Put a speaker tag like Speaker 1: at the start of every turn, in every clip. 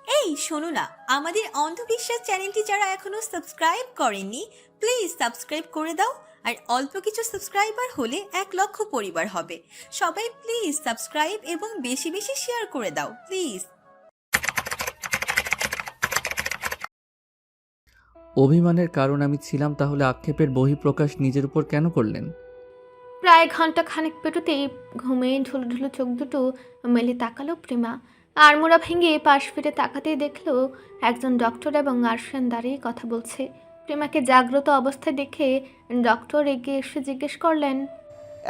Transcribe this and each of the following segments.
Speaker 1: এই শোনো না, আমাদের অন্ধবিশ্বাস চ্যানেলটি যারা এখনো সাবস্ক্রাইব করেননি, প্লিজ সাবস্ক্রাইব করে দাও। আর অল্প কিছু সাবস্ক্রাইবার হলে 1 লক্ষ পরিবার হবে। সবাই প্লিজ সাবস্ক্রাইব এবং বেশি বেশি শেয়ার করে দাও প্লিজ।
Speaker 2: অভিমানের কারণ আমি ছিলাম, তাহলে আক্ষেপের বহিঃপ্রকাশ নিজের উপর কেন করলেন?
Speaker 3: প্রায় ঘন্টা খানেক পেরোতেই ঘুমে ঢুলু ঢুলু চোখ দুটো মেলে তাকালো প্রেমা। আড়মোড়া ভেঙে পাশ ফিরে তাকাতেই দেখলো একজন ডক্টর এবং আরশান দাঁড়িয়ে কথা বলছে। প্রেমাকে জাগ্রত অবস্থায় দেখে ডক্টর এগিয়ে এসে জিজ্ঞেস করলেন।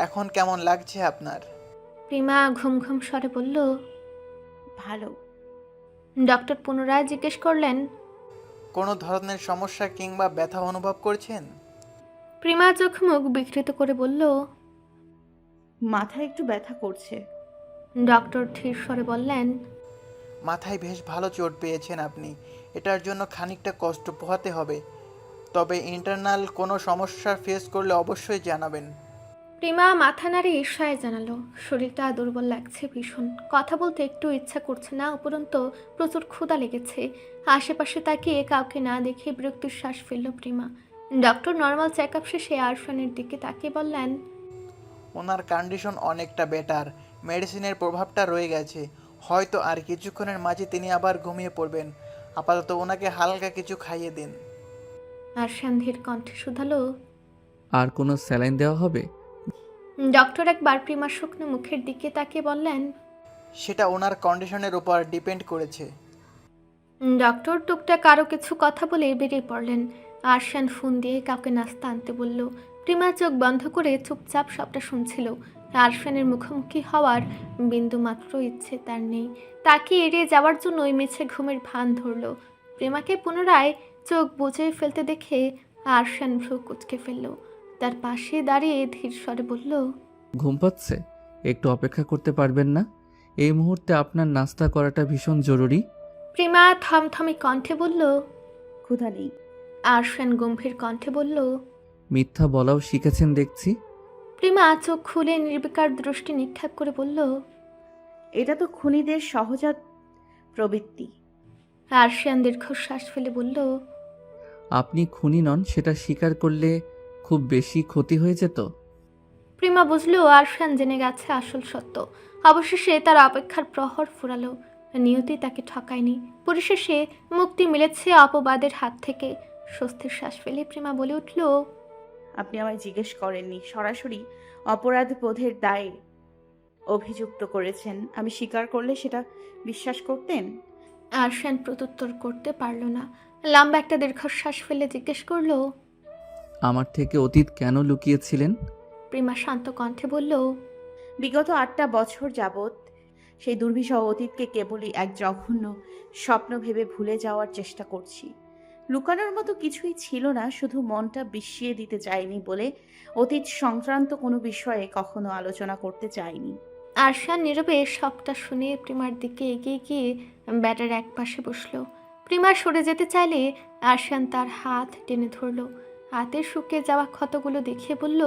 Speaker 4: এখন কেমন লাগছে আপনার?
Speaker 3: প্রেমা ঘুম ঘুম স্বরে বলল,
Speaker 5: ভালো।
Speaker 3: ডক্টর পুনরায় জিজ্ঞেস করলেন।
Speaker 4: কোনো ধরনের সমস্যা কিংবা ব্যথা অনুভব করছেন?
Speaker 3: প্রেমা চোখ মুখ বিকৃত করে বলল।
Speaker 5: মাথায় একটু ব্যথা করছে।
Speaker 3: ডক্টর ধীর স্বরে বললেন।
Speaker 4: মাথায় বেশ ভালো চোট পেয়েছেন আপনি। এটার জন্য খানিকটা কষ্ট পোহাতে হবে। তবে ইন্টারনাল কোনো সমস্যা ফেস করলে অবশ্যই জানাবেন।
Speaker 3: প্রেমা মাথা নাড়ে ঈর্ষায় জানালো, শরীরটা দুর্বল লাগছে ভীষণ, কথা বলতে একটু ইচ্ছা করছে না, উপরন্তু প্রচুর ক্ষুধা লেগেছে। আশেপাশে তাকিয়ে কাউকে না দেখে বিরক্তির শ্বাস ফেলল Prema. Doctor normal check up শেষে আরফানের দিকে তাকিয়ে বললেন।
Speaker 4: ওনার কন্ডিশন অনেকটা বেটার, মেডিসিনের প্রভাবটা রয়ে গেছে। হয়তো আর কিছুক্ষণের মাঝে তিনি আবার ঘুমিয়ে পড়বেন। আপাতত ওনাকে হালকা কিছু খাইয়ে দিন।
Speaker 3: আরশান ধীর কণ্ঠে শুধালো।
Speaker 2: আর কোনো স্যালাইন দেওয়া হবে?
Speaker 3: ডক্টর একবার প্রেমার শুকনো মুখের দিকে তাকিয়ে বললেন।
Speaker 4: সেটা ওনার কন্ডিশনের উপর ডিপেন্ড করেছে।
Speaker 3: ডক্টর টুকটাক আরও কিছু কথা বলে বেরিয়ে পড়লেন। আরশান ফোন দিয়ে কাউকে নাস্তা আনতে বলল। প্রেমা চোখ বন্ধ করে চুপচাপ সবটা শুনছিল। আরশানের মুখোমুখি হওয়ার বিন্দু মাত্র ইচ্ছে তার নেই। তাকে এড়িয়ে যাওয়ার জন্যই মিছে ঘুমের ভান ধরল। প্রেমাকে পুনরায় চোখ বুজে ফেলতে দেখে আরশান ভ্রু কুঁচকে ফেলল। তার পাশে দাঁড়িয়ে ধীর স্বরে বলল।
Speaker 2: ঘুম পাচ্ছে? একটু অপেক্ষা করতে পারবেন না? এই মুহূর্তে আপনার নাস্তা করাটা ভীষণ জরুরি।
Speaker 3: প্রেমা থমথমে কণ্ঠে বলল।
Speaker 5: ক্ষুধা নেই।
Speaker 3: আরশান গম্ভীর কণ্ঠে বলল।
Speaker 2: মিথ্যা বলাও শিখেছেন দেখছি।
Speaker 3: প্রেমা চোখ খুলে নির্বিকার দৃষ্টি নিক্ষেপ করে বলল।
Speaker 5: এটা তো খুনিদের সহজাত প্রবৃত্তি।
Speaker 3: আরশিয়ান দীর্ঘশ্বাস ফেলে বলল।
Speaker 2: আপনি খুনি নন সেটা স্বীকার করলে খুব বেশি ক্ষতি হয়ে যেত।
Speaker 3: প্রেমা বুঝল আরশিয়ান জেনে গেছে আসল সত্য। অবশেষে তার অপেক্ষার প্রহর ফুরালো। নিয়তি তাকে ঠকায়নি। পরিশেষে মুক্তি মিলেছে অপবাদের হাত থেকে। স্বস্তির শ্বাস ফেলে প্রেমা বলে উঠল।
Speaker 5: আপনি আমায় জিজ্ঞেস করেননি, সরাসরি অপরাধ বোধের দায়ে অভিযুক্ত করেছেন। আমি স্বীকার করলে সেটা বিশ্বাস করতেন?
Speaker 3: আরশিয়ান প্রত্যুত্তর করতে পারল না। লম্বা একটা দীর্ঘশ্বাস ফেলে জিজ্ঞেস করল।
Speaker 2: আমার থেকে অতীত কেন লুকিয়েছিলেন?
Speaker 3: প্রেমা শান্ত কণ্ঠে বলল।
Speaker 5: বিগত 8টা বছর যাবৎ সেই দুর্বিষহ অতীতকে কেবলই এক জঘন্য স্বপ্ন ভেবে ভুলে যাওয়ার চেষ্টা করছি। লুকানোর মতো কিছুই ছিল না, শুধু মনটা বিষিয়ে দিতে চাইনি বলে অতীত সংক্রান্ত কোনো বিষয়ে কখনো আলোচনা করতে চাইনি।
Speaker 3: আরশান নীরবে সবটা শুনে প্রিমার দিকে এগিয়ে গিয়ে ব্যাটার এক পাশে বসলো। প্রিমা সরে যেতে চাইলে আরশান তার হাত টেনে ধরল। হাতের শুকিয়ে যাওয়া ক্ষতগুলো দেখিয়ে বলল।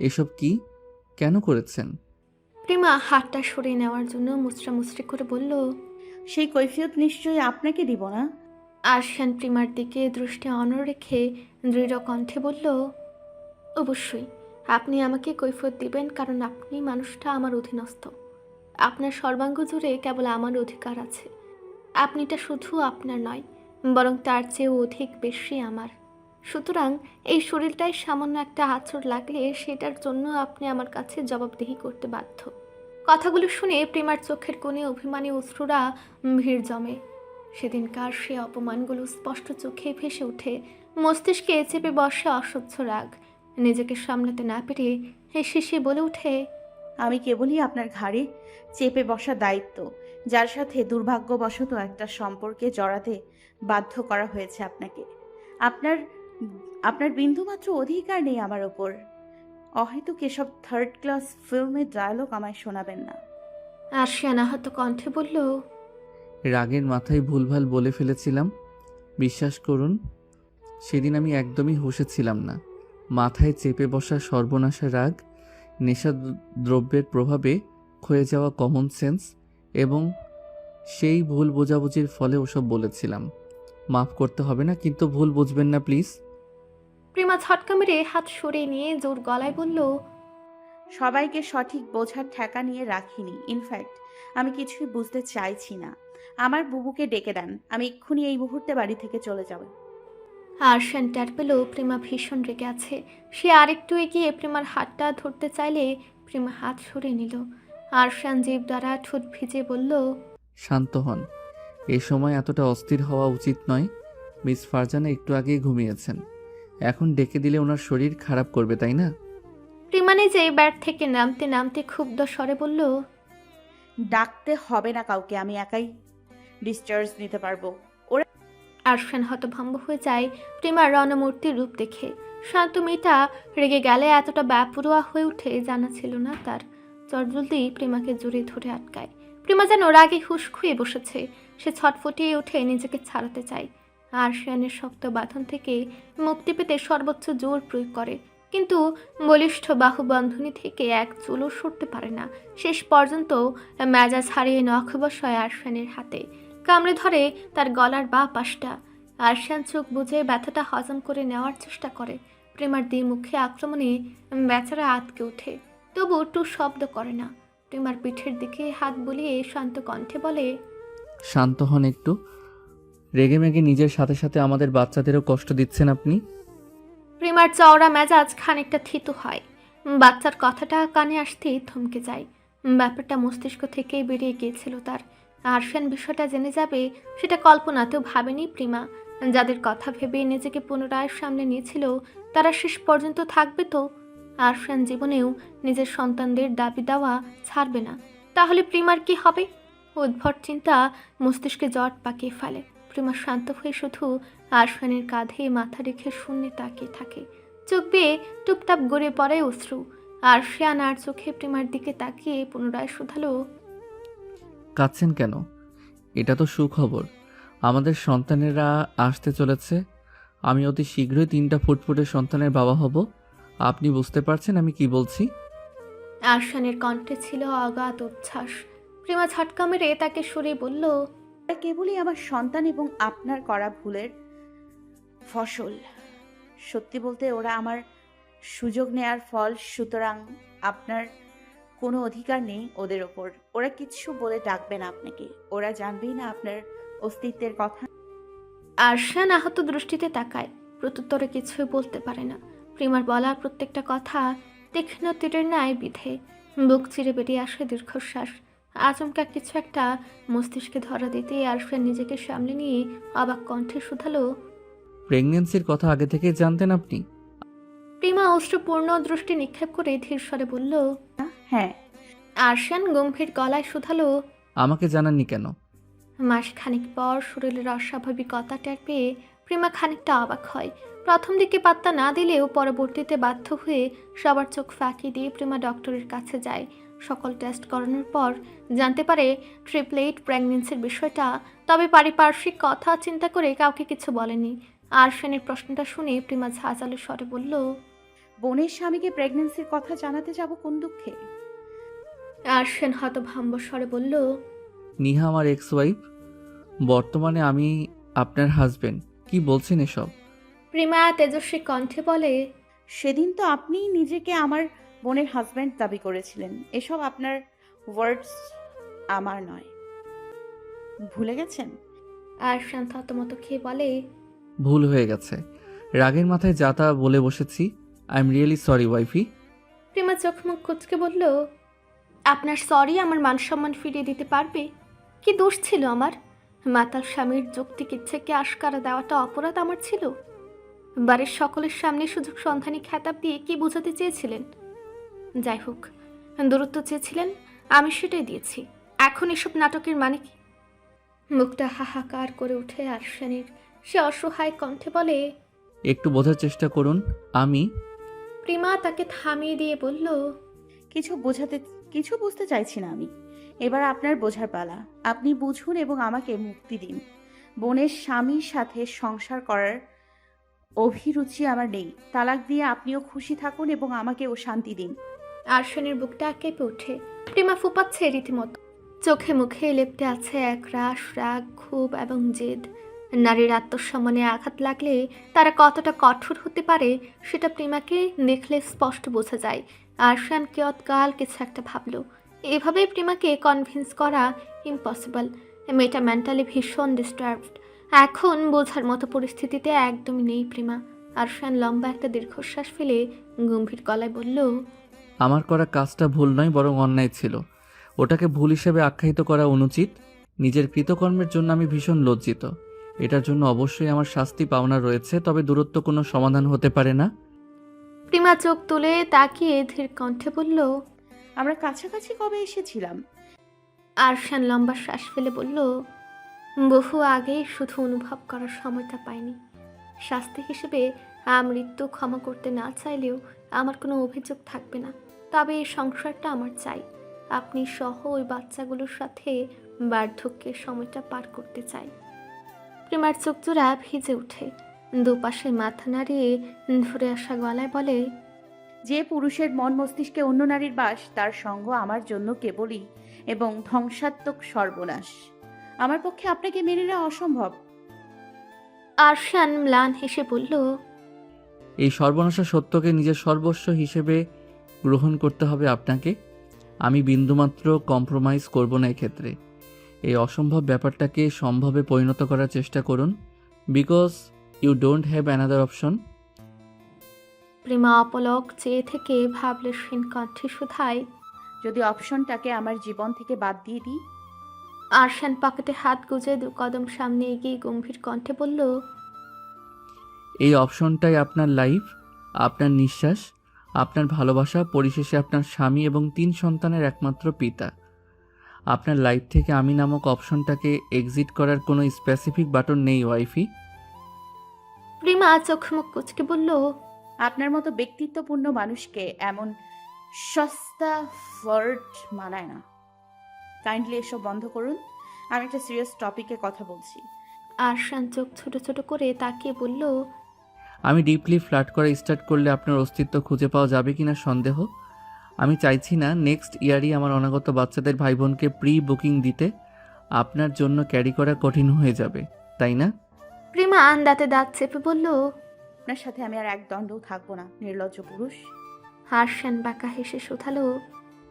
Speaker 2: এসব কি? কেন করেছেন?
Speaker 3: প্রিমা হাতটা সরিয়ে নেওয়ার জন্য মুচড়া মুচড়ি করে বলল।
Speaker 5: সেই কৈফিয়ত নিশ্চয়ই আপনাকে দিব না।
Speaker 3: আরশান প্রিমার দিকে দৃষ্টি অনড় রেখে দৃঢ় কণ্ঠে বলল। অবশ্যই আপনি আমাকে কৈফিয়ত দিবেন, কারণ আপনি মানুষটা আমার অধীনস্থ। আপনার সর্বাঙ্গ জুড়ে কেবল আমার অধিকার আছে। আপনিটা শুধু আপনার নয়, বরং তার চেয়েও অধিক বেশি আমার। সুতরাং এই শরীরটায় সামান্য একটা আঁচড় লাগলে সেটার জন্য আপনি আমার কাছে জবাবদিহি করতে বাধ্য। কথাগুলো শুনে প্রেমার চোখের কোণে অভিমানী অশ্রুরা ভিড় জমে। সেদিনকার সে অপমানগুলো স্পষ্ট চোখে ভেসে ওঠে। মস্তিষ্কে চেপে বসে অসহ্য রাগ। নিজেকে সামলাতে না পেরে হেসে সে বলে ওঠে।
Speaker 5: আমি কেবলই আপনার ঘাড়ে চেপে বসা দায়িত্ব, যার সাথে দুর্ভাগ্যবশত একটা সম্পর্কে জড়াতে বাধ্য করা হয়েছে আপনাকে। আপনার আপনার বিন্দুমাত্র অধিকার নেই আমার ওপর। অহেতুক এসব থার্ড ক্লাস ফিল্মের ডায়লগ আমায় শোনাবেন না।
Speaker 3: আরশিয়ান আহত কণ্ঠে বলল।
Speaker 2: রাগের মাথায় ভুলভাল বলে ফেলেছিলাম। বিশ্বাস করুন, সেদিন আমি একদমই হুঁশে ছিলাম না। মাথায় চেপে বসা সর্বনাশা রাগ, নেশা দ্রব্যের প্রভাবে ক্ষয়ে যাওয়া কমন সেন্স এবং সেই ভুল বোঝাবুঝির ফলে ওসব বলেছিলাম। মাফ করতে হবে না, কিন্তু ভুল বুঝবেন না প্লিজ।
Speaker 3: প্রিমা ঝটকা মেরে হাত সরিয়ে নিয়ে জোর গলায় বলল,
Speaker 5: সবাইকে সঠিক বোঝার ঠেকা নিয়ে রাখিনি। ইনফ্যাক্ট আমি কিছুই বুঝতে চাইছি না। আমার বুবুকে ডেকে দেন, আমি এক্ষুনি এই মুহূর্তে বাড়ি থেকে চলে যাব।
Speaker 3: আরশান টের পেল প্রিমা ভীষণ রেগে আছে। সে আরেকটু এগিয়ে প্রিমার হাতটা ধরতে চাইলে প্রিমা হাত সরিয়ে নিল। আরশান জিভ দ্বারা ঠোঁট ভিজে বলল,
Speaker 2: শান্ত হন, এই সময় এতটা অস্থির হওয়া উচিত নয়। মিস ফারজানা একটু আগেই ঘুমিয়েছেন, এখন ডেকে দিলে ওনার শরীর খারাপ করবে, তাই না?
Speaker 3: প্রিমা নিজে ব্যাট থেকে নামতে নামতে ক্ষুব্ধ স্বরে বলল,
Speaker 5: ডাকতে হবে না কাউকে, আমি একাই ডিসচার্জ নিতে পারবো।
Speaker 3: আরশান হতভম্ব হয়ে যায় প্রিমার রণমূর্তির রূপ দেখে। শান্ত মেয়েটা রেগে গেলে এতটা ব্যাপরোয়া হয়ে উঠে জানা ছিল না তার। চটজলদি প্রিমাকে জড়িয়ে ধরে আটকায়। প্রিমা যেন রাগে হুঁশ খুয়ে বসেছে। সে ছটফটিয়ে উঠে নিজেকে ছাড়াতে চায়। আরশানের শক্ত বাঁধন থেকে মুক্তি পেতে সর্বোচ্চ জোর প্রয়োগ করে, কিন্তু বলিষ্ঠ বাহুবন্ধনী থেকে এক চুলও সরতে পারে না। শেষ পর্যন্ত মেজাজ হারিয়ে নখ বসায় আরশানের হাতে, কামড়ে ধরে তার গলার বা পাশটা। আরশান চোখ বুজে ব্যথাটা হজম করে নেওয়ার চেষ্টা করে। প্রেমার দ্বিমুখী আক্রমণে বেচারা আতকে ওঠে, তবু টু শব্দ করে না। প্রেমার পিঠের দিকে হাত বুলিয়ে শান্ত কণ্ঠে বলে,
Speaker 2: শান্ত হন একটু। রেগে মেগে নিজের সাথে সাথে আমাদের বাচ্চাদেরও কষ্ট দিচ্ছেন আপনি।
Speaker 3: প্রেমার চওড়া মেজাজ খানিকটা থিতু হয়। বাচ্চার কথাটা কানে আসতেই থমকে যায়। ব্যাপারটা মস্তিষ্ক থেকেই বেরিয়ে গিয়েছিল তার। আরশান বিষয়টা জেনে যাবে সেটা কল্পনাতেও ভাবেনি প্রিমা। যাদের কথা ভেবে নিজেকে পুনরায় সামনে নিয়েছিল তারা শেষ পর্যন্ত থাকবে তো। আরশান জীবনেও নিজের সন্তানদের দাবি দেওয়া ছাড়বে না। তাহলে প্রিমার কি হবে? উদ্ভট চিন্তা মস্তিষ্কে জট পাকিয়ে ফেলে। প্রিমা শান্ত হয়ে শুধু আরশানের কাঁধে মাথা রেখে শূন্যে তাকিয়ে থাকে। চোখ বেয়ে টুপটাপ গড়ে পড়ে অশ্রু। আরশান আর চোখে প্রিমার দিকে তাকিয়ে পুনরায় শুধালো,
Speaker 2: কাঁদছেন কেন? এটা তো সুখবর, আমাদের সন্তানেরা আসতে চলেছে। আমি অতি শীঘ্রই 3টা ফুটফুটে সন্তানের বাবা হব। আপনি বুঝতে পারছেন আমি কি বলছি?
Speaker 3: আরশানের কণ্ঠে ছিল অগাধ উচ্ছ্বাস। প্রিমা ঝটকা মেরে তাকে সরিয়ে বলল,
Speaker 5: ওরা কেবলই আমার সন্তান এবং আপনার করা ভুলের ফসল। সত্যি বলতে ওরা আমার সুযোগ নেয়ার ফল, সুতরাং আপনার কোনো অধিকার নেই ওদের ওপর। ওরা কিচ্ছু বলে ডাকবে না আপনাকে, ওরা জানবেই না আপনার অস্তিত্বের কথা।
Speaker 3: আরশান আহত দৃষ্টিতে তাকায়, প্রত্যুত্তরে কিছুই বলতে পারে না। প্রিমার বলা প্রত্যেকটা কথা তীক্ষ্ণ তীরের ন্যায় বিধে। বুক চিরে বেরিয়ে আসে দীর্ঘশ্বাস। আচমকা কিছু একটা মস্তিষ্কে ধরা দিতে আরশান নিজেকে সামলে নিয়ে অবাক কণ্ঠে শুধালো,
Speaker 2: প্রেগন্যান্সির কথা আগে থেকে জানতেন আপনি?
Speaker 3: প্রিমা অশ্রুপূর্ণ দৃষ্টি নিক্ষেপ করে ধীর স্বরে বলল।
Speaker 5: হ্যাঁ।
Speaker 3: আরশান গম্ভীর গলায় শুধালো,
Speaker 2: আমাকে জানাননি কেন?
Speaker 3: মাস খানিক পর শরীরের অস্বাভাবিকতা টের পেয়ে প্রিমা খানিকটা অবাক হয়। প্রথম দিকে পাত্তা না দিলেও পরবর্তীতে বাধ্য হয়ে সবার চোখ ফাঁকি দিয়ে প্রিমা ডক্টরের কাছে যায়। সকল টেস্ট করানোর পর জানতে পারে ট্রিপলেট প্রেগনেন্সির বিষয়টা, তবে পারিপার্শ্বিক কথা চিন্তা করে কাউকে কিছু বলেনি। আরশানের প্রশ্নটা শুনে প্রিমা ঝাঁঝালো স্বরে বলল,
Speaker 5: বোনের স্বামীকে প্রেগন্যান্সির কথা জানাতে যাব কোন দুঃখে?
Speaker 3: আরশান হতভম্ব স্বরে বলল,
Speaker 2: নিহা আমার এক্স ওয়াইফ, বর্তমানে আমি আপনার হাজবেন্ড। কি বলছেন এসব?
Speaker 3: প্রিমা তেজস্বী কণ্ঠে বলে,
Speaker 5: সেদিন তো আপনিই নিজেকে আমার বোনের হাজব্যান্ড দাবি করেছিলেন। এসব আপনার ওয়ার্ডস, আমার নয়। ভুলে গেছেন?
Speaker 3: আরশান থতমত খেয়ে বলে,
Speaker 2: ভুল হয়ে গেছে, রাগের মাথায় যা তা বলে বসেছি। I am really sorry wifey.
Speaker 3: Prema চোখ মুখ কুচকে বলল, আপনার সরি আমার মান সম্মান ফিরিয়ে দিতে পারবে? কি দোষ ছিল আমার? মাতাল স্বামীর যৌক্তিক ইচ্ছেকে আশকারা দেওয়াটা অপরাধ আমার ছিল? বাড়ির সকলের সামনে সুযোগ সন্ধানী খেতাব দিয়ে কি বোঝাতে চেয়েছিলেন? যাই হোক, দূরত্ব চেয়েছিলেন, আমি সেটাই দিয়েছি। এখন এসব নাটকের মানে কি? মুখটা হাহাকার করে উঠে আরশানের। সে অসহায় কণ্ঠে বলে,
Speaker 2: একটু বোঝার চেষ্টা করুন। আমি
Speaker 3: প্রিমা তাকে থামিয়ে দিয়ে বলল,
Speaker 5: কিছু বুঝতে চাইছি না আমি। এবার আপনার বোঝার পালা। আপনি বুঝুন এবং আমাকে মুক্তি দিন। বোনের স্বামীর সাথে সংসার করার অভিরুচি আমার নেই। তালাক দিয়ে আপনিও খুশি থাকুন এবং আমাকেও শান্তি দিন।
Speaker 3: আরশানের বুকটা কেঁপে ওঠে। প্রিমা ফুপাচ্ছে রীতিমতো। চোখে মুখে লেপ্টে আছে এক রাশ রাগ, ক্ষোভ এবং জেদ। নারীর আত্মসম্মানে আঘাত লাগলে তারা কতটা কঠোর হতে পারে সেটা প্রিমাকে দেখলে স্পষ্ট বোঝা যায়। আরশান কিয়ৎকাল কিছু একটা ভাবল। এভাবে প্রিমাকে কনভিন্স করা ইম্পসিবল। মেয়েটা মেন্টালি ভীষণ ডিস্টার্বড। এখন বোঝার মতো পরিস্থিতিতে একদমই নেই প্রিমা। আরশান লম্বা একটা দীর্ঘশ্বাস ফেলে গম্ভীর গলায় বলল,
Speaker 2: আমার করা কাজটা ভুল নয়, বরং অন্যায় ছিল। ওটাকে ভুল হিসেবে আখ্যায়িত করা অনুচিত। নিজের কৃতকর্মের জন্য আমি ভীষণ লজ্জিত। এটার জন্য অবশ্যই আমার শাস্তি পাওনা রয়েছে, তবে দূরত্ব কোনো সমাধান হতে পারে না।
Speaker 3: প্রিমা চোখ তুলে তাকিয়ে ধীর কণ্ঠে বলল,
Speaker 5: আমরা কাছাকাছি কবে এসেছিলাম?
Speaker 3: আরশান লম্বা শ্বাস ফেলে বলল, বহু আগে, শুধু অনুভব করার সময়টা পাইনি। শাস্তি হিসেবে মৃত্যু ক্ষমা করতে না চাইলেও আমার কোনো অভিযোগ থাকবে না। তবে এই সংসারটা আমার চাই। আপনি সহ ওই বাচ্চাগুলোর সাথে বার্ধক্যের সময়টা পার করতে চাই। প্রিমার চোখজোড়া ভিজে ওঠে। দুপাশে মাথা নাড়িয়ে ধরে আসা গলায় বলে,
Speaker 5: যে পুরুষের মন মস্তিষ্কে অন্য নারীর বাস, তার সঙ্গ আমার জন্য কেবলই এবং ধ্বংসাত্মক সর্বনাশ। আমার পক্ষে আপনাকে মেনে নেওয়া অসম্ভব।
Speaker 3: আরশান ম্লান হেসে বলল,
Speaker 2: এই সর্বনাশা সত্যকে নিজের সর্বস্ব হিসেবে গ্রহণ করতে হবে আপনাকে। আমি বিন্দুমাত্র কম্প্রোমাইজ করব না এক্ষেত্রে। এই অসম্ভব ব্যাপারটাকে সম্ভবে পরিণত করার চেষ্টা করুন, because you don't have another option.
Speaker 3: Prima অপলক চেয়ে থেকে ভাবলেশহীন কণ্ঠে শুধায়,
Speaker 5: যদি অপশনটাকে আমার জীবন থেকে বাদ দিয়ে দিই?
Speaker 3: আরশান পকেটে হাত গুজে 2 কদম সামনে এগিয়ে গম্ভীর কণ্ঠে বলল,
Speaker 2: এই অপশনটাই আপনার লাইফ, আপনার নিঃশ্বাস, আপনার ভালোবাসা, পরিশেষে আপনার স্বামী এবং 3 সন্তানের একমাত্র পিতা। আপনার লাইফ থেকে আমি নামক অপশনটাকে এক্সিট করার কোনো স্পেসিফিক বাটন নেই ওয়াইফি।
Speaker 3: প্রিমা চোখ মুখ কুচকে বলল,
Speaker 5: আপনার মতো ব্যক্তিত্বপূর্ণ মানুষকে এমন সস্তা ফ্লার্ট মানায় না। কাইন্ডলি এসব বন্ধ করুন। আমি একটা সিরিয়াস টপিকে কথা বলছি।
Speaker 3: আরশান চোখ ছোট ছোট করে তাকিয়ে বলল,
Speaker 2: আমি ডিপলি ফ্লার্ট করা স্টার্ট করলে আপনার অস্তিত্ব খুঁজে পাওয়া যাবে কিনা সন্দেহ। আমি চাইছি না নেক্সট ইয়ারই আমার অনাগত বাচ্চাদের ভাই বোনকে প্রি বুকিং দিতে আপনার জন্য ক্যারি করা কঠিন হয়ে যাবে, তাই না?
Speaker 3: প্রিমা দাঁতে দাঁত চেপে বলল,
Speaker 5: আপনার সাথে আমি আর এক দণ্ডও থাকবো না, নির্লজ্জ পুরুষ।
Speaker 3: আরশান বাঁকা হেসে শুধালো।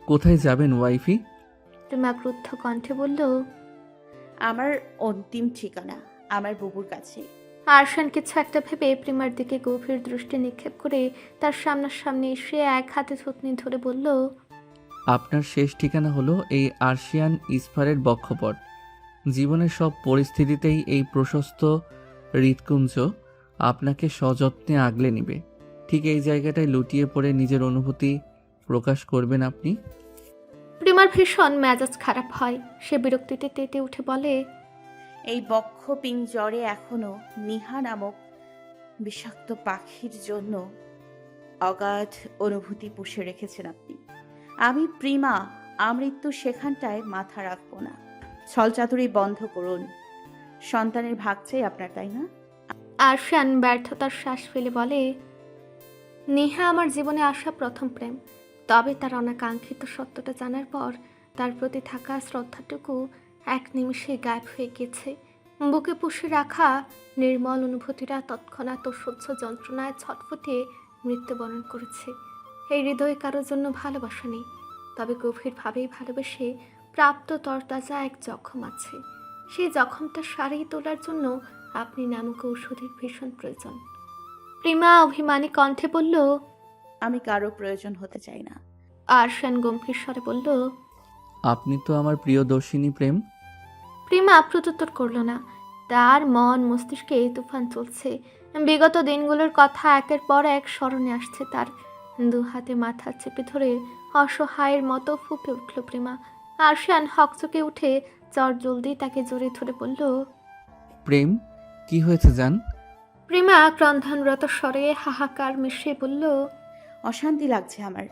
Speaker 2: কোথায় যাবেন ওয়াইফি?
Speaker 3: প্রিমা ক্রুদ্ধ কণ্ঠে বলল,
Speaker 5: আমার অন্তিম ঠিকানা আমার বুবুর কাছে।
Speaker 3: আরশান কিছু একটা ভেবে প্রিমার দিকে গভীর দৃষ্টি নিক্ষেপ করে তার সামনাসামনি এসে এক হাতে থুতনি ধরে বলল,
Speaker 2: আপনার শেষ ঠিকানা হলো এই আর্শিয়ান ইস্পারের বক্ষপট। জীবনের সব পরিস্থিতিতেই এই প্রশস্ত হৃৎকুঞ্জ আপনাকে সযত্নে আগলে নেবে। ঠিক এই জায়গাটায় লুটিয়ে পড়ে নিজের অনুভূতি প্রকাশ করবেন আপনি।
Speaker 3: প্রিমার ভীষণ মেজাজ খারাপ হয়। সে বিরক্তিতে তেতে উঠে বলে,
Speaker 5: এই বক্ষ পিঞ্জরে এখনো নিহা নামক বিষাক্ত পাখির জন্য অগাধ অনুভূতি পুষে রেখেছেন আপনি। আমি প্রিমা আমৃত্যু সেখানটায় মাথা রাখবো না। ছলচাতুরি বন্ধ করুন। সন্তানের ভাগ চাই আপনার, তাই না?
Speaker 3: আরশান ব্যর্থতার শ্বাস ফেলে বলে, নেহা আমার জীবনে আসা প্রথম প্রেম। তবে তার অনাকাঙ্ক্ষিত সত্যটা জানার পর তার প্রতি থাকা শ্রদ্ধাটুকু এক নিমিষে গায়েব হয়ে গেছে। বুকে পুষে রাখা নির্মল অনুভূতিরা তৎক্ষণাৎ সহ্য যন্ত্রণায় ছটফটে মৃত্যুবরণ করেছে। এই হৃদয়ে কারোর জন্য ভালোবাসা নেই, তবে গভীরভাবেই ভালোবেসে প্রাপ্ত তরতাজা এক জখম আছে। সেই জখমটা সারিয়ে তোলার জন্য আপনি নামক ঔষধের ভীষণ প্রয়োজন। প্রিমা অভিমানী কণ্ঠে বলল,
Speaker 5: আমি কারো প্রয়োজন হতে চাই না।
Speaker 3: আরশান গম্ভীর স্বরে বলল,
Speaker 2: আপনি তো আমার প্রিয়দর্শিনী প্রেম।
Speaker 3: প্রিমা প্রত্যুত্তর করল না। তার মন মস্তিষ্কে তুফান চলছে। বিগত দিনগুলোর কথা একের পর এক স্মরণে আসছে তার। 2 হাতে মাথা চেপে ধরে অসহায়ের মতো ফুঁপে উঠল প্রিমা। আরশান হকচকে উঠে চটজলদি তাকে জড়িয়ে ধরে বলল,
Speaker 2: প্রেম কি হয়েছে জান?
Speaker 3: প্রিমা ক্রন্ধনরত স্বরে হাহাকার মিশিয়ে বলল,
Speaker 5: অশান্তি লাগছে আমার।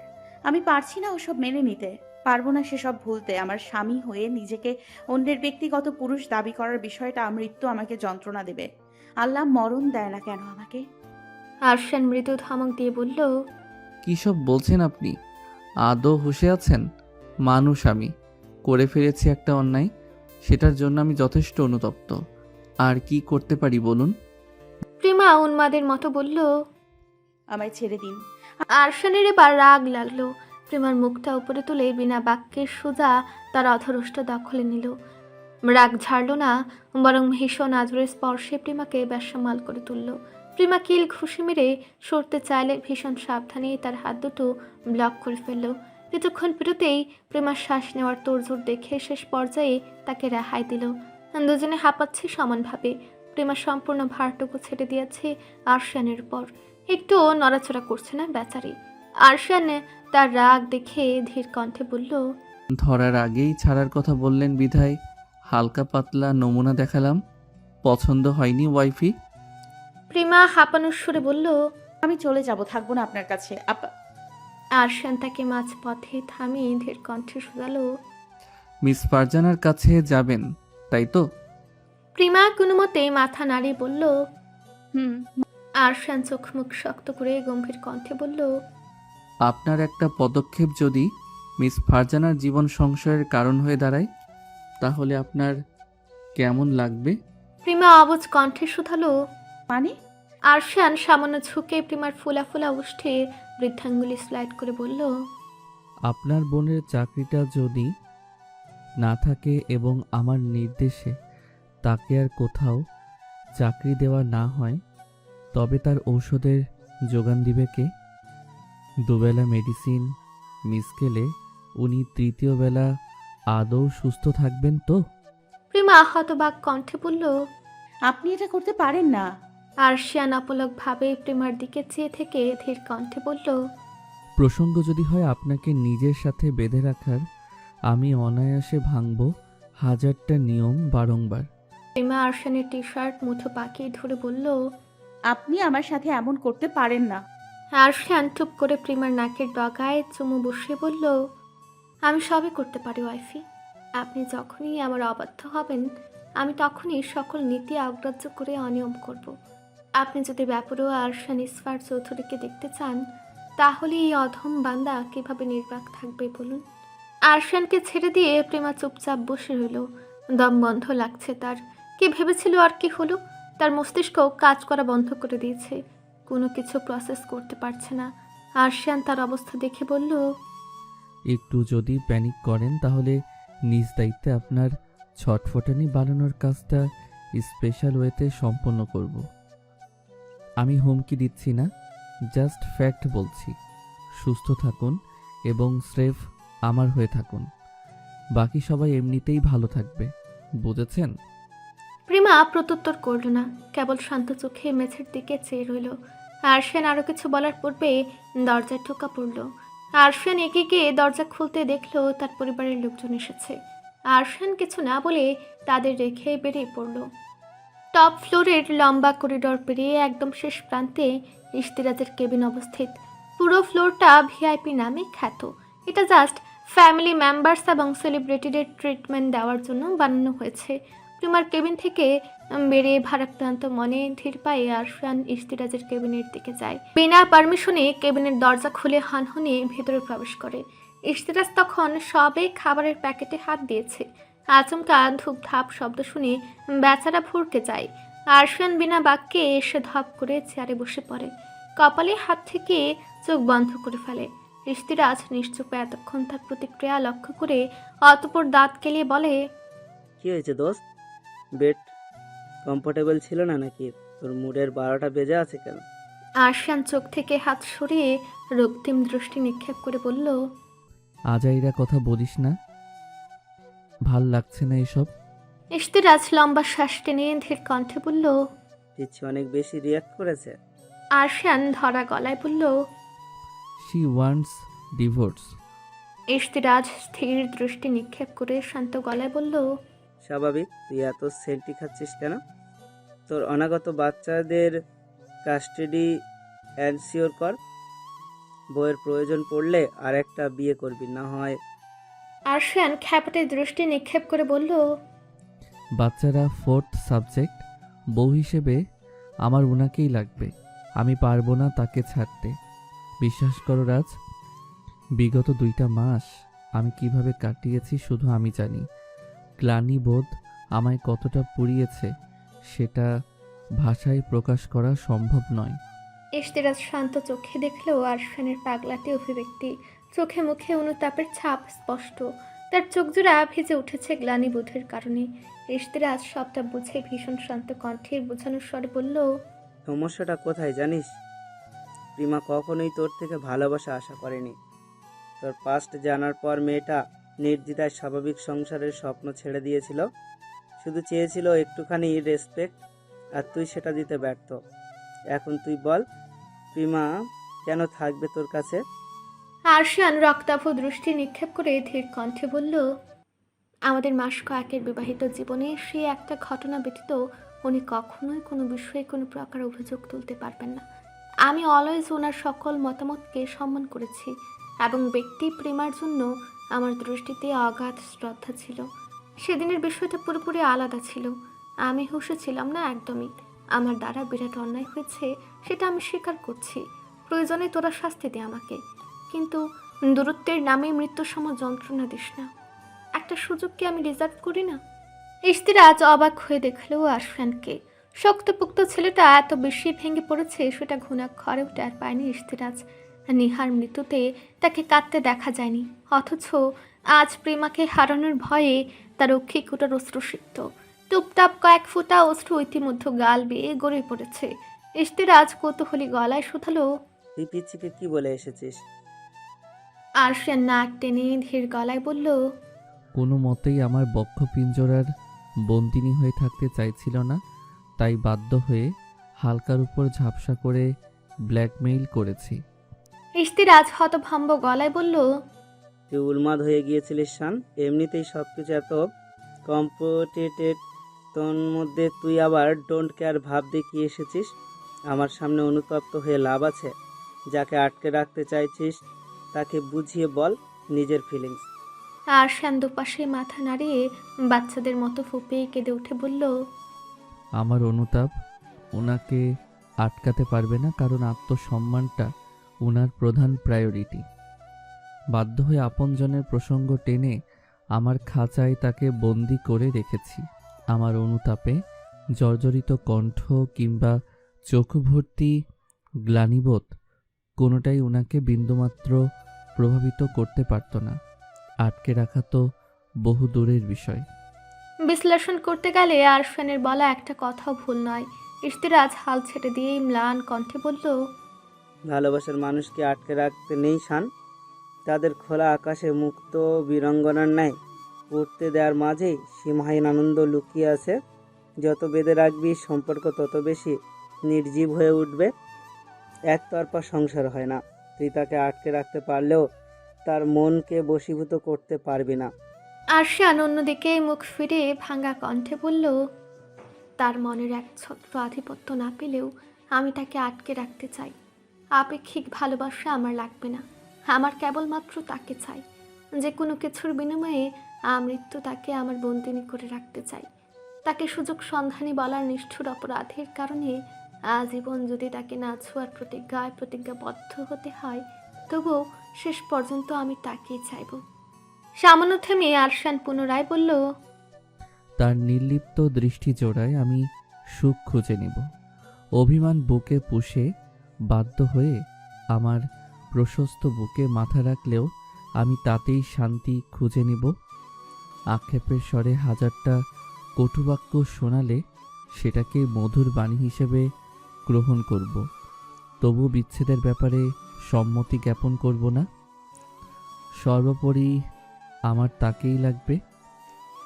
Speaker 5: আমি পারছি না ওসব মেনে নিতে। পারবো না সেসব ভুলতে। আমার স্বামী হয়ে নিজেকে অন্যের ব্যক্তিগত পুরুষ দাবি করার বিষয়টা মৃত্যু আমাকে যন্ত্রণা দেবে। আল্লাহ মরণ দেয় না কেন আমাকে?
Speaker 3: আরশান মৃদু ধমক দিয়ে বলল,
Speaker 2: কী সব বলছেন আপনি? আদৌ হুঁশে আছেন? মানুষ আমি, করে ফেলেছি একটা অন্যায়, সেটার জন্য আমি যথেষ্ট অনুতপ্ত। আর কি করতে পারি বলুন?
Speaker 3: প্রিমা উন্মাদের মতো বলল।
Speaker 5: আমায় ছেড়ে দিন।
Speaker 3: আরশানের এবার রাগ লাগলো। প্রিমার মুখটা উপরে তুলে বিনা বাক্যের সোজা তার অধরষ্ট দখলে নিল। রাগ ঝাড়ল না, বরং ভীষণ আজরের স্পর্শে প্রিমাকে বেসামাল করে তুলল। প্রিমা কিল ঘুষি মেরে সরতে চাইলে ভীষণ সাবধানে তার হাত দুটো ব্লক করে ফেলল। কিছুক্ষণ পেরোতেই প্রিমার শ্বাস নেওয়ার তোড়জোড় দেখে শেষ পর্যায়ে তাকে রেহাই দিল। দুজনে হাঁপাচ্ছে সমানভাবে। প্রিমা সম্পূর্ণ ভারটুকু ছেড়ে দিয়েছে আরশানের উপর। একটু নড়াচড়া করছে না বেচারি। আরশান তার রাগ দেখে ধীর কণ্ঠে বলল,
Speaker 2: ধরার আগেই ছাড়ার কথা বললেন বিধায় হালকা পাতলা নমুনা দেখালাম। পছন্দ হয়নি ওয়াইফি?
Speaker 3: প্রিমা হাঁপানোর সুরে বলল।
Speaker 5: আমি চলে যাব, থাকবো না আপনার কাছে।
Speaker 3: আরশান তাকে মাঝ পথে থামিয়ে ধীর কণ্ঠে শোধালো,
Speaker 2: মিস ফারজানার কাছে যাবেন তাই তো?
Speaker 3: প্রিমা কোনো মতে মাথা নাড়িয়ে বলল।
Speaker 5: হুম।
Speaker 3: আরশান চোখ মুখ শক্ত করে গম্ভীর কণ্ঠে বলল,
Speaker 2: আপনার একটা পদক্ষেপ যদি মিস ফারজানার জীবন সংশয়ের কারণ হয়ে দাঁড়ায়, তাহলে আপনার কেমন লাগবে?
Speaker 3: প্রিমা অবুঝ কণ্ঠে শুধালো।
Speaker 5: মানে?
Speaker 3: আরশান সামান্য ঝুঁকে প্রিমার ফোলা ফোলা উষ্ঠে বৃদ্ধাঙ্গুলি স্লাইড করে বলল,
Speaker 2: আপনার বোনের চাকরিটা যদি না থাকে এবং আমার নির্দেশে তাকে আর কোথাও চাকরি দেওয়া না হয়, তবে তার ঔষধের যোগান দিবে কে? দুবেলা মেডিসিন মিস গেলে উনি তৃতীয় বেলা আদৌ সুস্থ থাকবেন তো?
Speaker 3: প্রিমা হতবাক কণ্ঠে বলল।
Speaker 5: আপনি এটা করতে পারেন না।
Speaker 3: আরশিয়ান অপলকভাবে প্রিমার দিকে চেয়ে থেকে ধীর কণ্ঠে বলল,
Speaker 2: প্রসঙ্গ যদি হয় আপনাকে নিজের সাথে বেঁধে রাখার, আমি অনায়াসে ভাঙব হাজারটা নিয়ম বারংবার।
Speaker 3: প্রিমা আরশানের টি শার্ট মুঠো পাকিয়ে ধরে বলল।
Speaker 5: আপনি আমার সাথে এমন করতে পারেন না।
Speaker 3: আরশান চুপ করে প্রিমার নাকের ডগায় চুমু বসিয়ে বলল, আমি সবই করতে পারি ওয়াইফি। আপনি যখনই আমার অবাধ্য হবেন, আমি তখনই সকল নীতি অগ্রাহ্য করে অনিয়ম করব। আপনি যদি ব্যাপারেও আরশান ইসফার চৌধুরীকে দেখতে চান, তাহলে এই অধম বান্দা কিভাবে নির্বাক থাকবে বলুন? আরশানকে ছেড়ে দিয়ে প্রেমা চুপচাপ বসে রইল। দম বন্ধ লাগছে তার। কি ভেবেছিল আর কি হলো? তার মস্তিষ্ক কাজ করা বন্ধ করে দিয়েছে। কোনো কিছু প্রসেস করতে পারছে না। আরশান তার অবস্থা দেখে বলল,
Speaker 2: একটু যদি প্যানিক করেন তাহলে নিজ দায়িত্বে আপনার ছটফটানি বানানোর কাজটা স্পেশাল ওয়েতে সম্পন্ন করব। আমি হুমকি দিচ্ছি না, জাস্ট ফ্যাক্ট বলছি। সুস্থ থাকুন এবং স্রেফ আমার হয়ে থাকুন, বাকি সবাই এমনিতেই ভালো থাকবে, বুঝেছেন?
Speaker 3: প্রিমা প্রত্যুত্তর করল না, কেবল শান্ত চোখে মেঝের দিকে চেয়ে রইল। আরশান আরও কিছু বলার পূর্বে দরজায় ঠোকা পড়ল। আরশান এগিয়ে গিয়ে দরজা খুলতে দেখল তার পরিবারের লোকজন এসেছে। আরশান কিছু না বলে তাদের রেখে বেরিয়ে পড়ল। টপ ফ্লোরের লম্বা করিডোর পেরিয়ে একদম শেষ প্রান্তে ইশতিরাজের কেবিন অবস্থিত। পুরো ফ্লোরটা ভিআইপি নামে খ্যাত। এটা জাস্ট ফ্যামিলি মেম্বার্স এবং সেলিব্রিটিদের ট্রিটমেন্ট দেওয়ার জন্য বানানো হয়েছে। প্রিমার কেবিন থেকে বেরিয়ে ভারাক্রান্ত মনে ধীর পায়ে আরশান ইশতিরাজের কেবিনের দিকে যায়। বিনা পারমিশনে কেবিনের দরজা খুলে হানহনিয়ে ভেতরে প্রবেশ করে। ইশতিরাজ তখন সবে খাবারের প্যাকেটে হাত দিয়েছে। আচমকা ধূপ ধাপ শব্দ শুনে বেচারা ভরকে যায়। আরশান বিনা বাক্যে এসে ধপ করে চেয়ারে বসে পড়ে। কপালে হাত থেকে চোখ বন্ধ করে ফেলে। ইশতিরাজ নিশ্চুপে এতক্ষণ তার প্রতিক্রিয়া লক্ষ্য করে অতঃপর দাঁত কেলিয়ে বলে,
Speaker 6: কি হয়েছে দোস্ত? বেড কমফোর্টেবল ছিল না নাকি? তোর মুডের 12টা বেজে আছে কেন?
Speaker 3: আরশান চোখ থেকে হাত সরিয়ে রক্তিম দৃষ্টি নিক্ষেপ করে বলল,
Speaker 2: আজাইরা কথা বলিস না, ভাল লাগছে না এসব।
Speaker 3: ইশতিরাজ লম্বা শ্বাস টেনে ধীর কণ্ঠে বলল।
Speaker 6: দিচ্ছি অনেক বেশি রিয়াক্ট করেছে।
Speaker 3: আরশান ধরা গলায় বলল।
Speaker 2: She wants divorce.
Speaker 3: ইশতিরাজ স্থির দৃষ্টি নিক্ষেপ করে শান্ত গলায় বলল,
Speaker 6: স্বাভাবিক, তুই এত সেন্টি খাচ্ছিস কেন? তোর অনাগত বাচ্চাদের কাস্টাডি এনশিওর কর। বইয়ের প্রয়োজন পড়লে আর একটা বিয়ে করবি, না হয়।
Speaker 3: আরশান খ্যাপাটে দৃষ্টি নিক্ষেপ করে বলল,
Speaker 2: বাচ্চারা ফোর্থ সাবজেক্ট, বউ হিসেবে আমার উনাকেই লাগবে। আমি পারবো না তাকে ছাড়তে। বিশ্বাস করো রাজ, বিগত 2টা মাস আমি কিভাবে কাটিয়েছি শুধু আমি জানি। গ্লানিবোধ আমায় কতটা পুড়িয়েছে সেটা ভাষায় প্রকাশ করা সম্ভব নয়।
Speaker 3: ইশতেরাজ শান্ত চোখে দেখলেও আরফানের পাগলাটে অভিব্যক্তি, চোখে মুখে অনুতাপের ছাপ স্পষ্ট। তার চোখজোড়া ভিজে উঠেছে গ্লানিবোধের কারণে। ইশতেরাজ সবটা বুঝে ভীষণ শান্ত কণ্ঠে বোঝানোর স্বরে বলল,
Speaker 6: সমস্যাটা কোথায় জানিস? প্রিমা কখনোই তোর থেকে ভালোবাসা আশা করেনি। তোর পাস্ট জানার পর মেয়েটা নির্দ্বিধায় স্বাভাবিক সংসারের স্বপ্ন ছেড়ে দিয়েছিল। শুধু চেয়েছিল একটুখানি রেসপেক্ট, আর তুই সেটা দিতে ব্যর্থ। এখন তুই বল, প্রিমা কেন থাকবে তোর কাছে?
Speaker 3: আরশিয়ান রক্তাভ দৃষ্টি নিক্ষেপ করে ধীর কণ্ঠে বলল, আমাদের মাস কয়েকের বিবাহিত জীবনে সে একটা ঘটনা ব্যতীত উনি কখনোই কোনো বিষয়ে কোনো প্রকার অভিযোগ তুলতে পারবেন না। আমি অলওয়েজ ওনার সকল মতামতকে সম্মান করেছি এবং ব্যক্তি প্রেমার জন্য আমার দৃষ্টিতে অগাধ শ্রদ্ধা ছিল। সেদিনের বিষয়টা পুরোপুরি আলাদা ছিল। আমি হুঁশে ছিলাম না একদমই। আমার দ্বারা বিরাট অন্যায় হয়েছে, সেটা আমি স্বীকার করছি। প্রয়োজনে তোরা শাস্তি দে আমাকে, কিন্তু দূরত্বের নামে মৃত্যুর সম যন্ত্রণা দিস না। একটা সুযোগ কি আমি ডিজার্ভ করি না? ইশতেরাজ অবাক হয়ে দেখলো আরফানকে। শক্তপুক্ত ছেলেটা এত বেশি ভেঙে পড়েছে সেটা ঘুণাক্ষরেও টের পায়নি ইশতেরাজ। নিহার মৃত্যুতে তাকে কাঁদতে দেখা যায়নি, অথচ আজ প্রেমাকে হারানোর ভয়ে তার অক্ষিকুটার অশ্রুসিক্ত। টুপটাপ কয়েক ফোঁটা অশ্রু ইতিমধ্যে গাল বেয়ে গড়ে পড়েছে। ইশতেরাজ কৌতূহলী গলায় শুধালো,
Speaker 6: তুই পিচ্ছিকে কি বলে এসেছিস?
Speaker 3: আরফান নাক টেনে ধীর গলায় বলল,
Speaker 2: কোনো মতেই আমার বক্ষপিঞ্জরার বন্দিনী হয়ে থাকতে চাইছিল না, তাই বাধ্য হয়ে হালকার উপর ঝাপসা করে ব্ল্যাকমেইল করেছি।
Speaker 3: ইশতেরাজ হতভম্ব গলায় বলল,
Speaker 6: তুই উন্মাদ হয়ে গিয়েছিলিস শান। এমনিতেই সব কিছু এত কম্পিটেটেড, তোর মধ্যে তুই আবার ডোন্ট কেয়ার ভাব দেখিয়ে এসেছিস। আমার সামনে অনুতপ্ত হয়ে লাভ আছে? যাকে আটকে রাখতে চাইছিস তাকে বুঝিয়ে বল নিজের ফিলিংস।
Speaker 3: আরশান দুপাশে মাথা নাড়িয়ে বাচ্চাদের মতো ফুঁপিয়ে কেঁদে উঠে বলল,
Speaker 2: আমার অনুতাপ ওনাকে আটকাতে পারবে না, কারণ আত্মসম্মানটা ওনার প্রধান প্রায়োরিটি। বাধ্য হয়ে আপনজনের প্রসঙ্গ টেনে আমার খাঁচায় তাকে বন্দি করে রেখেছি। আমার অনুতাপে জর্জরিত কণ্ঠ কিংবা চোখ ভর্তি গ্লানিবোধ কোনোটাই ওনাকে বিন্দুমাত্র প্রভাবিত করতে পারত না। আটকে রাখা তো বহু দূরের বিষয়।
Speaker 3: বিশ্লেষণ করতে গেলে আরফানের বলা একটা কথাও ভুল নয়। ইশতেরাজ হাল ছেড়ে দিয়ে ম্লান কণ্ঠে বলল,
Speaker 6: ভালোবাসার মানুষকে আটকে রাখতে নেই শান। তাদের খোলা আকাশে মুক্ত বীরাঙ্গনার ন্যায় উঠতে দেওয়ার মাঝেই সীমাহীন আনন্দ লুকিয়ে আছে। যত বেঁধে রাখবি সম্পর্ক তত বেশি নির্জীব হয়ে উঠবে। একতরফা সংসার হয় না। তুই তাকে আটকে রাখতে পারলেও তার মনকে বশীভূত করতে পারবি না।
Speaker 3: আরশান অন্যদিকে মুখ ফিরে ভাঙা কণ্ঠে বলল, তার মনের এক ছত্র আধিপত্য না পেলেও আমি তাকে আটকে রাখতে চাই। আপেক্ষিক ভালোবাসা আমার লাগবে না, আমার কেবলমাত্র তাকে চাই। যে কোনো কিছুর বিনিময়ে মৃত্যু তাকে আমার বন্দিনী করে রাখতে চাই। তাকে সুযোগ সন্ধানী বলার নিষ্ঠুর অপরাধের কারণে আজীবন যদি তাকে না ছোঁয়ার প্রতিজ্ঞাবদ্ধ হতে হয়, তবুও শেষ পর্যন্ত আমি তাকেই চাইব। সামান্য থেমে আরশান পুনরায় বলল,
Speaker 2: তার নির্লিপ্ত দৃষ্টি জোড়ায় আমি সুখ খুঁজে নিব। অভিমান বুকে পুষে বাধ্য হয়ে আমার প্রশস্ত বুকে মাথা রাখলেও আমি তাতেই শান্তি খুঁজে নিব। আক্ষেপের স্বরে হাজারটা কটুবাক্য শোনালে সেটাকে মধুর বাণী হিসেবে গ্রহণ করব। তবু বিচ্ছেদের ব্যাপারে সম্মতি জ্ঞাপন করব না। সর্বোপরি আমার তাকেই লাগবে।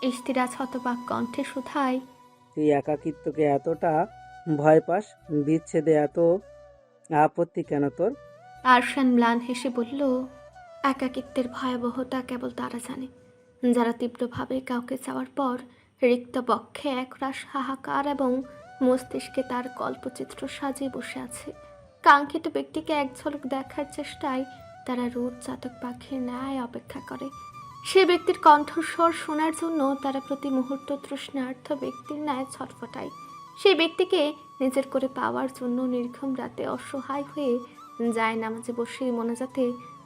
Speaker 3: ইশতেরাজ হতবাক কণ্ঠে শুধায়,
Speaker 6: তুই একাকিত্বকে এতটা ভয় পাস, বিচ্ছেদে এত আপত্তি কেন তোর?
Speaker 3: আরশান ম্লান হেসে বলল, একাকিত্বের ভয়াবহতা কেবল তারা জানে যারা তীব্রভাবে কাউকে চাওয়ার পর রিক্ত বক্ষে একরাশ হাহাকার এবং মস্তিষ্কে তার কল্পচিত্র সাজিয়ে বসে আছে। কাঙ্ক্ষিত ব্যক্তিকে এক ঝলক দেখার চেষ্টায় তারা রোজ চাতক পাখির ন্যায় অপেক্ষা করে। সে ব্যক্তির কণ্ঠস্বর শোনার জন্য তারা প্রতি মুহূর্ত তৃষ্ণার্থ ব্যক্তির ন্যায় ছটফটায়। সেই ব্যক্তিকে নিজের করে পাওয়ার জন্য নির্ঘুম রাতে অসহায় হয়ে যায় নামাজে বসে মোনাজাতে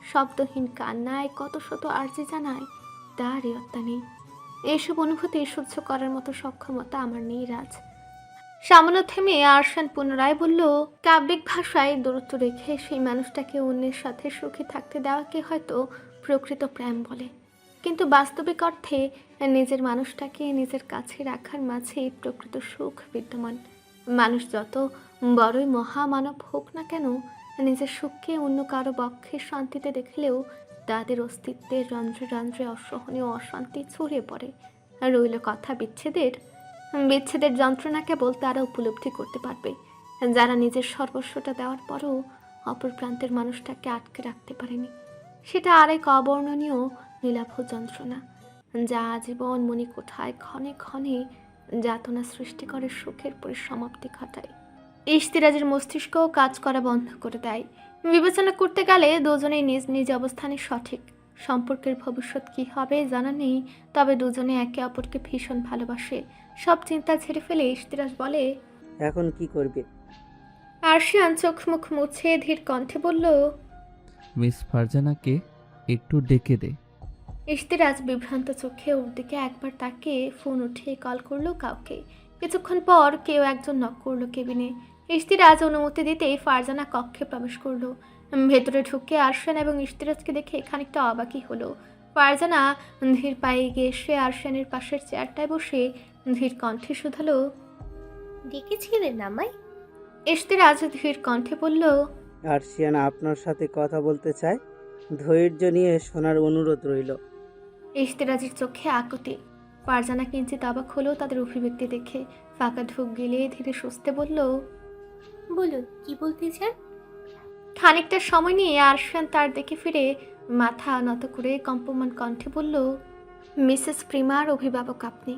Speaker 3: শব্দহীন কান্নায় কত শত আর্জি জানায়, তার ইয়ত্তা নেই। এসব অনুভূতি সহ্য করার মতো সক্ষমতা আমার নেই রাজ। সামান্য থেমে আরশান পুনরায় বলল, কাব্যিক ভাষায় দূরত্ব রেখে সেই মানুষটাকে অন্যের সাথে সুখী থাকতে দেওয়াকে হয়তো প্রকৃত প্রেম বলে, কিন্তু বাস্তবিক অর্থে নিজের মানুষটাকে নিজের কাছে রাখার মাঝেই প্রকৃত সুখ বিদ্যমান। মানুষ যত বড়ই মহামানব হোক না কেন, নিজের সুখকে অন্য কারো বক্ষে শান্তিতে দেখলেও তাদের অস্তিত্বের রন্ধ্রে রন্ধ্রে অসহনীয় অশান্তি ছড়িয়ে পড়ে। আর রইল কথা বিচ্ছেদের, বিচ্ছেদের যন্ত্রণা কেবল তারা উপলব্ধি করতে পারবে যারা নিজের সর্বস্বটা দেওয়ার পরও অপর প্রান্তের মানুষটাকে আটকে রাখতে পারেনি। সেটা আরেক অবর্ণনীয় নীলাভ যন্ত্রণা, যা আজীবন মণিকোঠায় ক্ষণে ক্ষণে যাতনা সৃষ্টি করে, সুখের পরিসমাপ্তি ঘটায়। ইশতিরাজের মস্তিষ্ক কাজ করা বন্ধ করে দেয়। বিবেচনা করতে গেলে দুজনেই নিজ নিজ অবস্থানে সঠিক। সম্পর্কের ভবিষ্যৎ কি হবে জানা নেই, তবে দুজনে একে অপরকে ভীষণ ভালোবাসে। সব চিন্তা ছেড়ে ফেলে ইশতিরাজ বলে,
Speaker 6: এখন কি করবে?
Speaker 3: আরশিয়ান চোখ মুখ মুছে ধীর কণ্ঠে বলল,
Speaker 2: মিস ফারজানাকে একটু ডেকে দে।
Speaker 3: ইশতিরাজ বিভ্রান্ত চোখে ওর দিকে একবার তাকিয়ে ফোন উঠিয়ে কল করলো কাউকে। কিছুক্ষণ পর কেউ একজন নক করলো কেবিনে। ইশতিরাজ অনুমতি দিতেই ফারজানা কক্ষে প্রবেশ করলো। ভেতরে ঢুকে আরশান এবং ইশতিরাজকে দেখে খানিকটা অবাকই হলো। ফারজানা ধীর পায়ে এগিয়ে এসে আরশানের পাশের চেয়ারটায় বসে ধীর কণ্ঠে শুধালো,
Speaker 7: ডেকেছিলেন আমায়?
Speaker 3: ইশতিরাজ ধীর কণ্ঠে বলল,
Speaker 6: আরশিয়ান আপনার সাথে কথা বলতে চায়, ধৈর্য নিয়ে শোনার অনুরোধ রইল।
Speaker 3: ইশতিরাজের চোখে আকুতি। ফারজানা কিঞ্চিত অবাক হলো তাদের অভিব্যক্তি দেখে। ফাঁকা ঢুক গেলে ধীরে সুস্থে বলল,
Speaker 7: বলুন, কি বলতে চান?
Speaker 3: খানিকটা সময় নিয়ে আরশান তার দিকে ফিরে মাথা নত করে কম্পমান কণ্ঠে বলল, মিসেস প্রিমার অভিভাবক আপনি।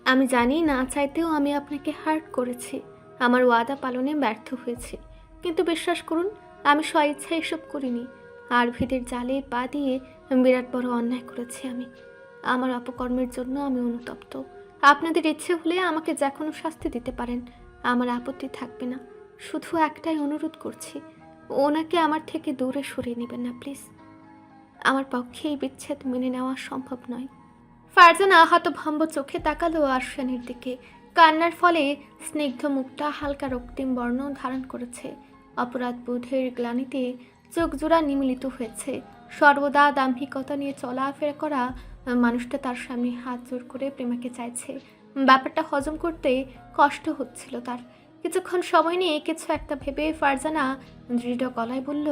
Speaker 3: আমি জানি না চাইতেও আমি আপনাকে হার্ট করেছি, আমার ওয়াদা পালনে ব্যর্থ হয়েছি, কিন্তু বিশ্বাস করুন আমি স্বইচ্ছা এসব করিনি। আর ভিদের জালে পা দিয়ে বিরাট বড় অন্যায় করেছি আমি। আমার অপকর্মের জন্য আমি অনুতপ্ত। আপনাদের ইচ্ছে হলে আমাকে যে কোনো শাস্তি দিতে পারেন, আমার আপত্তি থাকবে না। শুধু একটাই অনুরোধ করছি, ওনাকে আমার থেকে দূরে সরিয়ে নেবেন না প্লিজ। আমার পক্ষে এই বিচ্ছেদ মেনে নেওয়া সম্ভব নয়। ফারজানা হতভম্ব চোখে তাকালো আরশানের দিকে। কান্নার ফলে স্নিগ্ধ মুখটা হালকা রক্তিম বর্ণ ধারণ করেছে। অপরাধ বোধের গ্লানিতে চোখ জোড়া নিমিলিত হয়েছে। সর্বদা দাম্ভিকতা নিয়ে চলাফেরা করা মানুষটা তার সামনে হাত জোর করে প্রেমাকে চাইছে। ব্যাপারটা হজম করতে কষ্ট হচ্ছিল তার। কিছুক্ষণ সময় নিয়ে কিছু একটা ভেবে ফারজানা দৃঢ় গলায় বলল,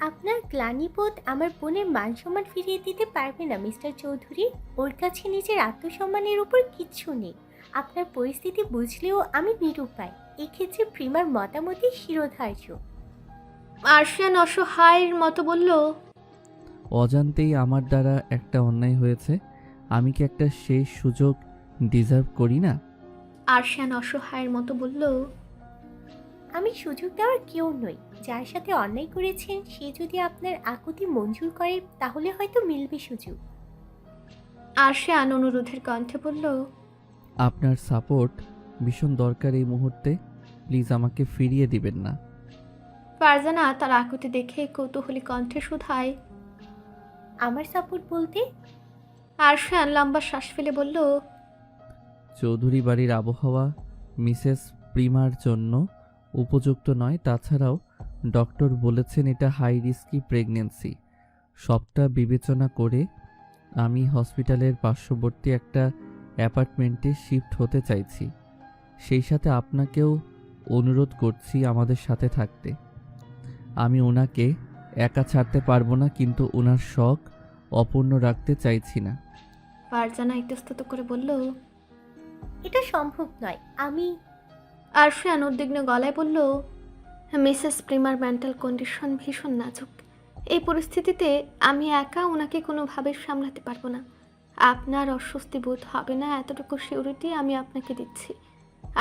Speaker 7: আপনার গ্লানিবোধ আমার বোনের মান সম্মান ফিরিয়ে দিতে পারবে না মিস্টার চৌধুরী। ওর কাছে নিজের আত্মসম্মানের উপর কিচ্ছু নেই। আপনার পরিস্থিতি বুঝলেও আমি নিরুপায়। এক্ষেত্রে প্রিমার মতামতই শিরোধার্য।
Speaker 3: আরশিয়ান অসহায়ের মতো বলল,
Speaker 2: অজান্তেই আমার দ্বারা একটা অন্যায় হয়েছে, আমি কি একটা শেষ সুযোগ ডিজার্ভ করি না?
Speaker 3: আরশিয়ান অসহায়ের মতো বলল,
Speaker 7: আমি সুযোগ দেওয়ার কেউ নই। যার সাথে অন্যায় করেছেন সে যদি আপনার আকুতি মঞ্জুর করে তাহলে হয়তো মিলবে সুযোগ।
Speaker 3: আরশিয়ান অনুরোধের কণ্ঠে বলল,
Speaker 2: আপনার সাপোর্ট ভীষণ দরকার এই মুহূর্তে, প্লিজ আমাকে ফিরিয়ে দিবেন না।
Speaker 3: ফারজানা তার আকুতি দেখে কৌতূহলী কণ্ঠে শুধায়,
Speaker 7: আমার সাপোর্ট বলতে?
Speaker 3: আরশিয়ান লম্বা শ্বাস ফেলে বলল,
Speaker 2: চৌধুরী বাড়ির আবহাওয়া মিসেস প্রিমার জন্য উপযুক্ত নয়, তাছাড়াও ডক্টর বলেছেন এটা হাই রিস্কি প্রেগন্যান্সি। সবটা বিবেচনা করে আমি হসপিটালের পার্শ্ববর্তী একটা অ্যাপার্টমেন্টে শিফট হতে চাইছি। সেই সাথে আপনাকেও অনুরোধ করছি আমাদের সাথে থাকতে। আমি ওনাকে একা ছাড়তে পারবো না, কিন্তু ওনার শখ অপূর্ণ রাখতে চাইছি না।
Speaker 3: ফারজানা ইতস্তত করে বলল,
Speaker 7: এটা সম্ভব নয়। আমি
Speaker 3: আরশিয়ান উদ্বিগ্ন গলায় বলল, মিসেস প্রিমার মেন্টাল কন্ডিশন ভীষণ নাজুক। এই পরিস্থিতিতে আমি একা ওনাকে কোনোভাবে সামলাতে পারবো না। আপনার অস্বস্তি বোধ হবে না এতটুকু সিউরিটি আমি আপনাকে দিচ্ছি।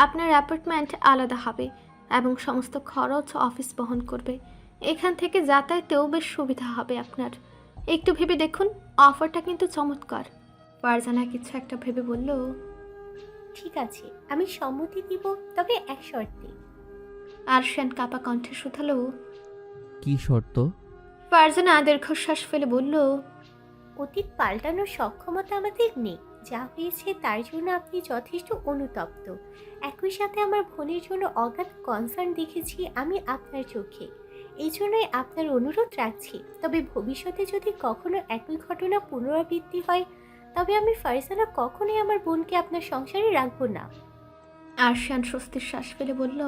Speaker 3: আপনার অ্যাপার্টমেন্ট আলাদা হবে এবং সমস্ত খরচ অফিস বহন করবে। এখান থেকে যাতায়াতেও বেশ সুবিধা হবে আপনার। একটু ভেবে দেখুন, অফারটা কিন্তু চমৎকার। ফারজানা কিছু একটা ভেবে বলল,
Speaker 7: ঠিক আছে, আমি সম্মতি দিব, তবে এক শর্তে।
Speaker 3: আরশান কাপা কণ্ঠে শুধালো,
Speaker 2: কি শর্ত?
Speaker 3: ফারজানা দীর্ঘশ্বাস ফেলে বলল,
Speaker 7: অতীত পাল্টানোর সক্ষমতা আমাদের নেই। যা হয়েছে তার জন্য আপনি যথেষ্ট অনুতপ্ত। একই সাথে আমার বোনের জন্য অগাধ কনসার্ন দেখেছি আমি আপনার চোখে। এই জন্যই আপনার অনুরোধ রাখছি। তবে ভবিষ্যতে যদি কখনো একই ঘটনা পুনরাবৃত্তি হয়, তবে আমি ফারজানা কখনোই আমার বোনকে আপনার সংসারে রাখবো না।
Speaker 3: আরশিয়ান স্বস্তির শ্বাস ফেলে বলল,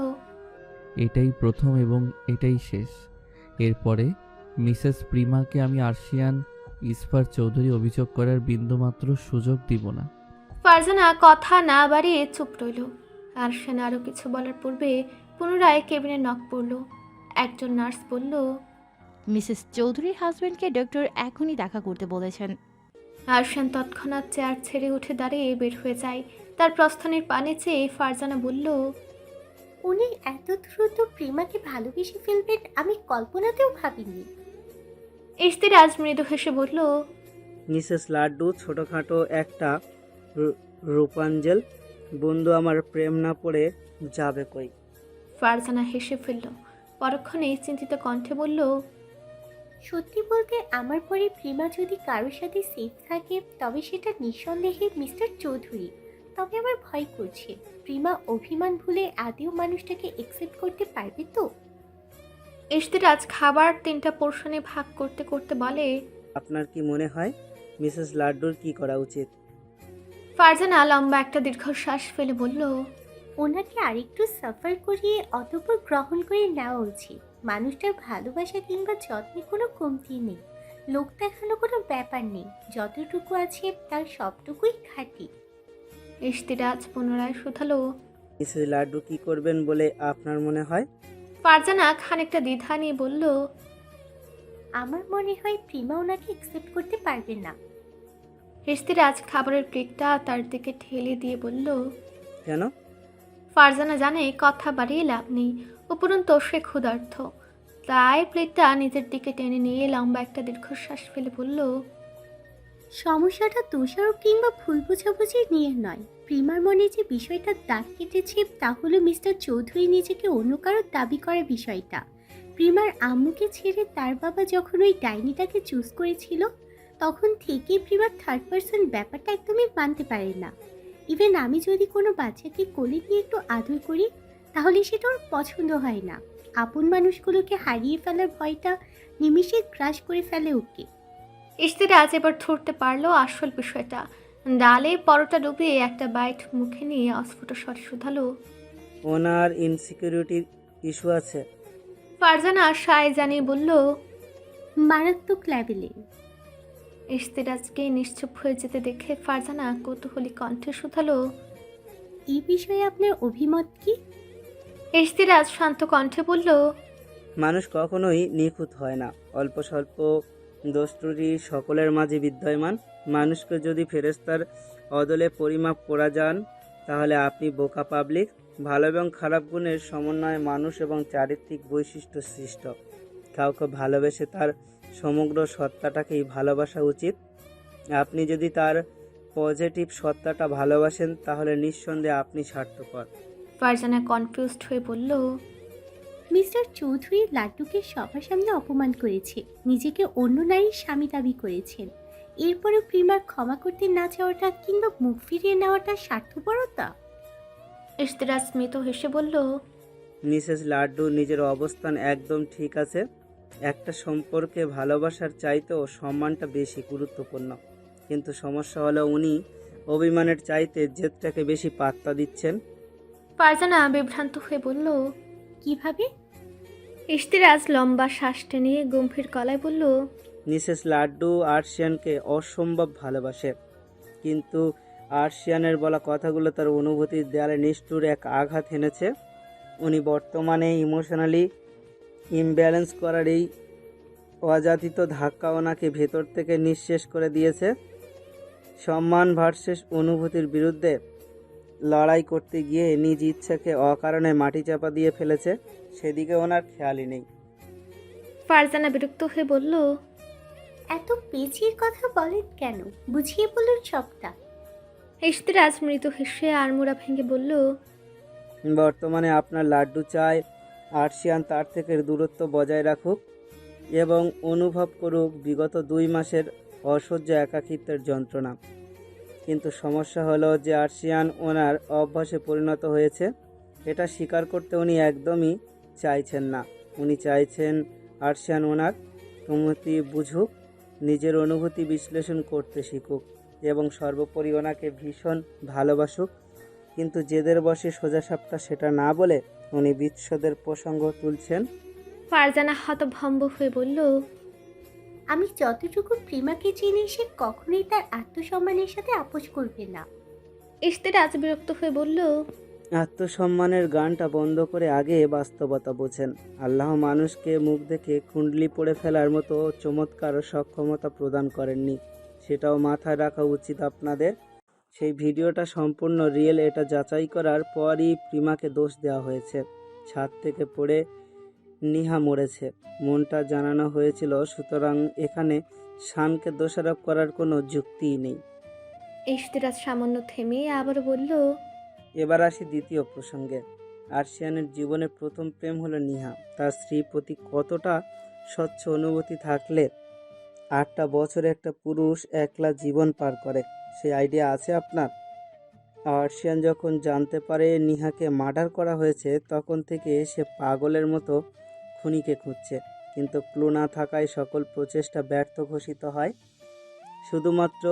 Speaker 2: এটাই প্রথম এবং এটাই শেষ। এরপরে মিসেস প্রিমাকে আমি আরশিয়ান ইসফার চৌধুরী অভিযোগ করার বিন্দুমাত্র সুযোগ দিব না।
Speaker 3: ফারজানা কথা না বাড়িয়ে চুপ রইল। আরশিয়ান আরও কিছু বলার পূর্বে পুনরায় কেবিনে নক পড়ল। একজন নার্স বলল,
Speaker 8: মিসেস চৌধুরীর হাজবেন্ডকে ডক্টর এখনই দেখা করতে বলেছেন।
Speaker 3: আরশিয়ান তৎক্ষণাৎ চেয়ার ছেড়ে উঠে দাঁড়িয়ে বের হয়ে যায়। তার প্রস্থানের পানে চেয়ে ফারজানা বলল,
Speaker 7: উনি এত দ্রুত প্রিমাকে ভালোবেসে ফেলবেন আমি কল্পনাতেও ভাবিনি।
Speaker 3: ইস্তিরাজ মৃদু হেসে বলল,
Speaker 6: মিসেস লাড্ডু ছোটোখাটো একটা রূপাঞ্জল বন্ধু, আমার প্রেম না পড়ে যাবে কই।
Speaker 3: ফারজানা হেসে ফেলল। পরক্ষণে চিন্তিত কণ্ঠে বলল,
Speaker 7: সত্যি বলতে আমার পরে প্রিমা যদি কারোর সাথে সেফ থাকে তবে সেটা নিঃসন্দেহে মিস্টার চৌধুরী। তবে আমার ভয় করছে প্রিমা অভিমান ভুলে আদিও মানুষটাকে একসেপ্ট করতে পারবে তো।
Speaker 3: ইস্তিরাজ খাবার 3টা পোর্শনে ভাগ করতে করতে বলে,
Speaker 6: আপনার কি মনে হয় মিসেস লাড্ডুর কি করা উচিত?
Speaker 3: ফারজানা লম্বা একটা দীর্ঘশ্বাস ফেলে বলল,
Speaker 7: ওনাকে আরেকটু সাফার করিয়ে অতঃপর গ্রহণ করে নেওয়া উচিত। মানুষটার ভালোবাসা কিংবা যত্নে কোনো কমতি নেই। লোক দেখানো কোনো ব্যাপার নেই। যতটুকু আছে তার সবটুকুই খাঁটি।
Speaker 3: ইস্তিরাজ পুনরায় শুধালো,
Speaker 6: মিসেস লাড্ডু কি করবেন বলে আপনার মনে হয়?
Speaker 3: ফারজানা খানিকটা দ্বিধা নিয়ে বলল,
Speaker 7: আমার মনে হয় প্রিমা ওনাকে একসেপ্ট করতে পারবে না।
Speaker 3: ইস্তিরাজ খাবারের প্লেটটা তার দিকে ঠেলে দিয়ে বলল,
Speaker 6: কেন?
Speaker 3: ফারজানা জানে কথা বাড়িয়ে লাভ নেই, উপরন্তু সে ক্ষুধার্ত। তাই প্লেটটা নিজের দিকে টেনে নিয়ে লম্বা একটা দীর্ঘশ্বাস ফেলে বলল,
Speaker 7: সমস্যাটা দোষারোপ কিংবা ভুল বোঝাবুঝি নিয়ে নয়। প্রিমার মনে যে বিষয়টা দাগ কেটেছে তা হলো মিস্টার চৌধুরী নিজেকে অন্য কারোর দাবি করা বিষয়টা। প্রিমার আম্মুকে ছেড়ে তার বাবা যখন ওই ডাইনিটাকে চুজ করেছিল তখন থেকেই প্রিমার থার্ড পার্সন ব্যাপারটা একদমই মানতে পারে না। ইভেন আমি যদি কোনো বাচ্চাকে কোলে নিয়ে একটু আদর করি তাহলে সেটা ওর পছন্দ হয় না। আপন মানুষগুলোকে হারিয়ে ফেলার ভয়টা নিমিষে গ্রাস করে ফেলে ওকে।
Speaker 3: ইস্তিরাজ এবার ধরতে পারলো আসল বিষয়টা। ডালে পরোটা ডুবিয়ে একটা বাইট মুখে নিয়ে অস্ফুট স্বরে শুধালো,
Speaker 6: ওনার ইনসিকিউরিটির ইস্যু আছে?
Speaker 3: ফারজানা সায় জানিয়ে বলল,
Speaker 7: মারাত্মক লেভেলে।
Speaker 3: ইস্তিরাজকে নিশ্চুপ হয়ে যেতে দেখে ফারজানা কৌতূহলী কণ্ঠে শুধালো,
Speaker 7: এই বিষয়ে আপনার অভিমত কি?
Speaker 3: ইস্তিরাজ শান্ত কণ্ঠে বলল,
Speaker 6: মানুষ কখনোই নিখুঁত হয় না। অল্প স্বল্প দোষ ত্রুটি সকলের মাঝে বিদ্যমান। মানুষকে যদি ফেরেশতার অদলে পরিমাপ করা যান তাহলে আপনি বোকা পাবলিক। ভালো এবং খারাপ গুণের সমন্বয়ে মানুষ এবং চারিত্রিক বৈশিষ্ট্য সৃষ্ট। কাউকে ভালোবেসে তার সমগ্র সত্তাটাকেই ভালোবাসা উচিত। আপনি যদি তার পজিটিভ সত্তাটা ভালোবাসেন তাহলে নিঃসন্দেহে আপনি স্বার্থপর।
Speaker 3: ফারজানা কনফিউজড হয়ে বলল,
Speaker 7: মিস্টার চৌধুরী লাড্ডুকে সবার সামনে অপমান করেছে, নিজেকে অন্য নারীর স্বামী দাবি করেছেন। এরপরেও প্রিমার ক্ষমা করতে না চাওয়াটা কিংবা মুখ ফিরিয়ে নেওয়াটা স্বার্থপরতা।
Speaker 3: ইস্তিরাজ স্মিত হেসে বলল,
Speaker 6: মিসেস লাড্ডু নিজের অবস্থান একদম ঠিক আছে। একটা সম্পর্কে ভালোবাসার চাইতেও সম্মানটা বেশি গুরুত্বপূর্ণ। কিন্তু সমস্যা হলো উনি অভিমানের চাইতে জেদটাকে বেশি পাত্তা দিচ্ছেন।
Speaker 3: ফারজানা বিভ্রান্ত হয়ে বলল,
Speaker 7: কিভাবে?
Speaker 3: ইস্তিরাজ লম্বা শ্বাস টেনে গম্ভীর গলায় বলল,
Speaker 6: মিসেস লাড্ডু আর্শিয়ানকে অসম্ভব ভালোবাসে, কিন্তু আর্শিয়ানের বলা কথাগুলো তার অনুভূতির দেয়ালে নিষ্ঠুর এক আঘাত এনেছে। উনি বর্তমানে ইমোশনালি ইমব্যালেন্স করার এই অযাচিত ধাক্কা ওনাকে ভেতর থেকে নিঃশেষ করে দিয়েছে। সম্মান ভার্সেস অনুভূতির বিরুদ্ধে লড়াই করতে গিয়ে নিজ ইচ্ছাকে অকারণে মাটি চাপা দিয়ে ফেলেছে, সেদিকে ওনার খেয়ালই নেই।
Speaker 3: ফারজানা বিরক্ত হয়ে বলল,
Speaker 7: এত পেঁচির কথা বলেন কেন? বুঝিয়ে বলুন সবটা।
Speaker 3: ইস্তিরাজ মৃদু হেসে আড়মোড়া ভেঙে বলল,
Speaker 6: বর্তমানে আপনার লাড্ডু চায় আর্শিয়ান তার থেকে দূরত্ব বজায় রাখুক। এবং অনুভব করুক বিগত 2 মাসের অসহ্য একাকিত্বের যন্ত্রণা। কিন্তু সমস্যা হলো যে আর্শিয়ান ওনার অভ্যাসে পরিণত হয়েছে। এটা স্বীকার করতে উনি একদমই চাইছেন না। উনি চাইছেন আর্শিয়ান ওনার অনুভূতি বুঝুক, নিজের অনুভূতি বিশ্লেষণ করতে শিখুক এবং সর্বোপরি ওনাকে ভীষণ ভালোবাসুক। কিন্তু জেদের বশে সোজাসাপটা সেটা না বলে উনি বিচ্ছেদের প্রসঙ্গ তুলছেন।
Speaker 3: ফারজানা হতভম্ব হয়ে বলল,
Speaker 7: আমি যতটুকু প্রিমাকে চিনি সে কখনোই তার আত্মসম্মানের সাথে আপোষ করবে না।
Speaker 3: ইশতেরাজ বিরক্ত হয়ে বলল,
Speaker 6: আত্মসম্মানের গানটা বন্ধ করে আগে বাস্তবতা বোঝেন। আল্লাহ মানুষকে মুখ দেখে কুণ্ডলি পড়ে ফেলার মতো চমৎকার সক্ষমতা প্রদান করেননি, সেটাও মাথায় রাখা উচিত আপনাদের। সেই ভিডিওটা সম্পূর্ণ রিয়েল, এটা যাচাই করার পরই প্রিমাকে দোষ দেওয়া হয়েছে। ছাদ থেকে পড়ে নিহা মরেছে, মনটা জানানো হয়েছিল, সুতরাং এখানে শানকে দোষারোপ করার কোনো যুক্তিই নেই।
Speaker 3: ইশতেরাজ সামান্য থেমে আবার বলল,
Speaker 6: এবার আসি দ্বিতীয় প্রসঙ্গে। আর্শিয়ানের জীবনের প্রথম প্রেম হলো নিহা। তার স্ত্রীর প্রতি কতটা স্বচ্ছ অনুভূতি থাকলে 8টা বছরে একটা পুরুষ একলা জীবন পার করে, সেই আইডিয়া আছে আপনার? আর্শিয়ান যখন জানতে পারে নিহাকে মার্ডার করা হয়েছে তখন থেকে সে পাগলের মতো খুনিকে খুঁজছে, কিন্তু ক্লু না থাকায় সকল প্রচেষ্টা ব্যর্থ ঘোষিত হয়। শুধুমাত্র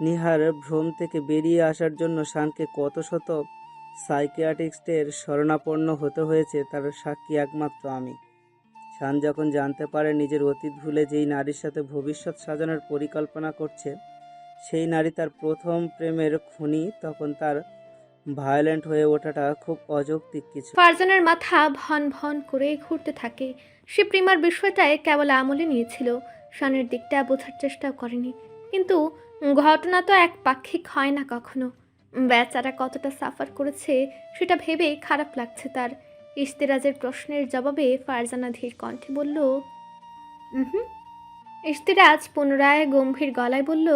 Speaker 6: নিহার ভ্রম থেকে বেরিয়ে আসার জন্য শানকে কত শত সাইকিয়াট্রিস্টের শরণাপন্ন হতে হয়েছে তার সাক্ষী একমাত্র আমি। শান যখন জানতে পারে নিজের অতীত ভুলে যেই নারীর সাথে ভবিষ্যৎ সাজানোর পরিকল্পনা করছে সেই নারী তার প্রথম প্রেমের খুনি, তখন তার ভায়োলেন্ট হয়ে ওঠাটা খুব অযৌক্তিক কিছু।
Speaker 3: ফারজানার মাথা ভন ভন করে ঘুরতে থাকে। সে প্রিমার বিষয়টায় কেবল আমলে নিয়েছিল, শানের দিকটা বোঝার চেষ্টাও করেনি। কিন্তু ঘটনা তো একপাক্ষিক হয় না কখনো। বেচারা কতটা সাফার করেছে সেটা ভেবেই খারাপ লাগছে তার। ইশতেরাজের প্রশ্নের জবাবে ফারজানা ধীর কণ্ঠে বলল,
Speaker 7: হুম।
Speaker 3: ইশতেরাজ পুনরায় গম্ভীর গলায় বলল,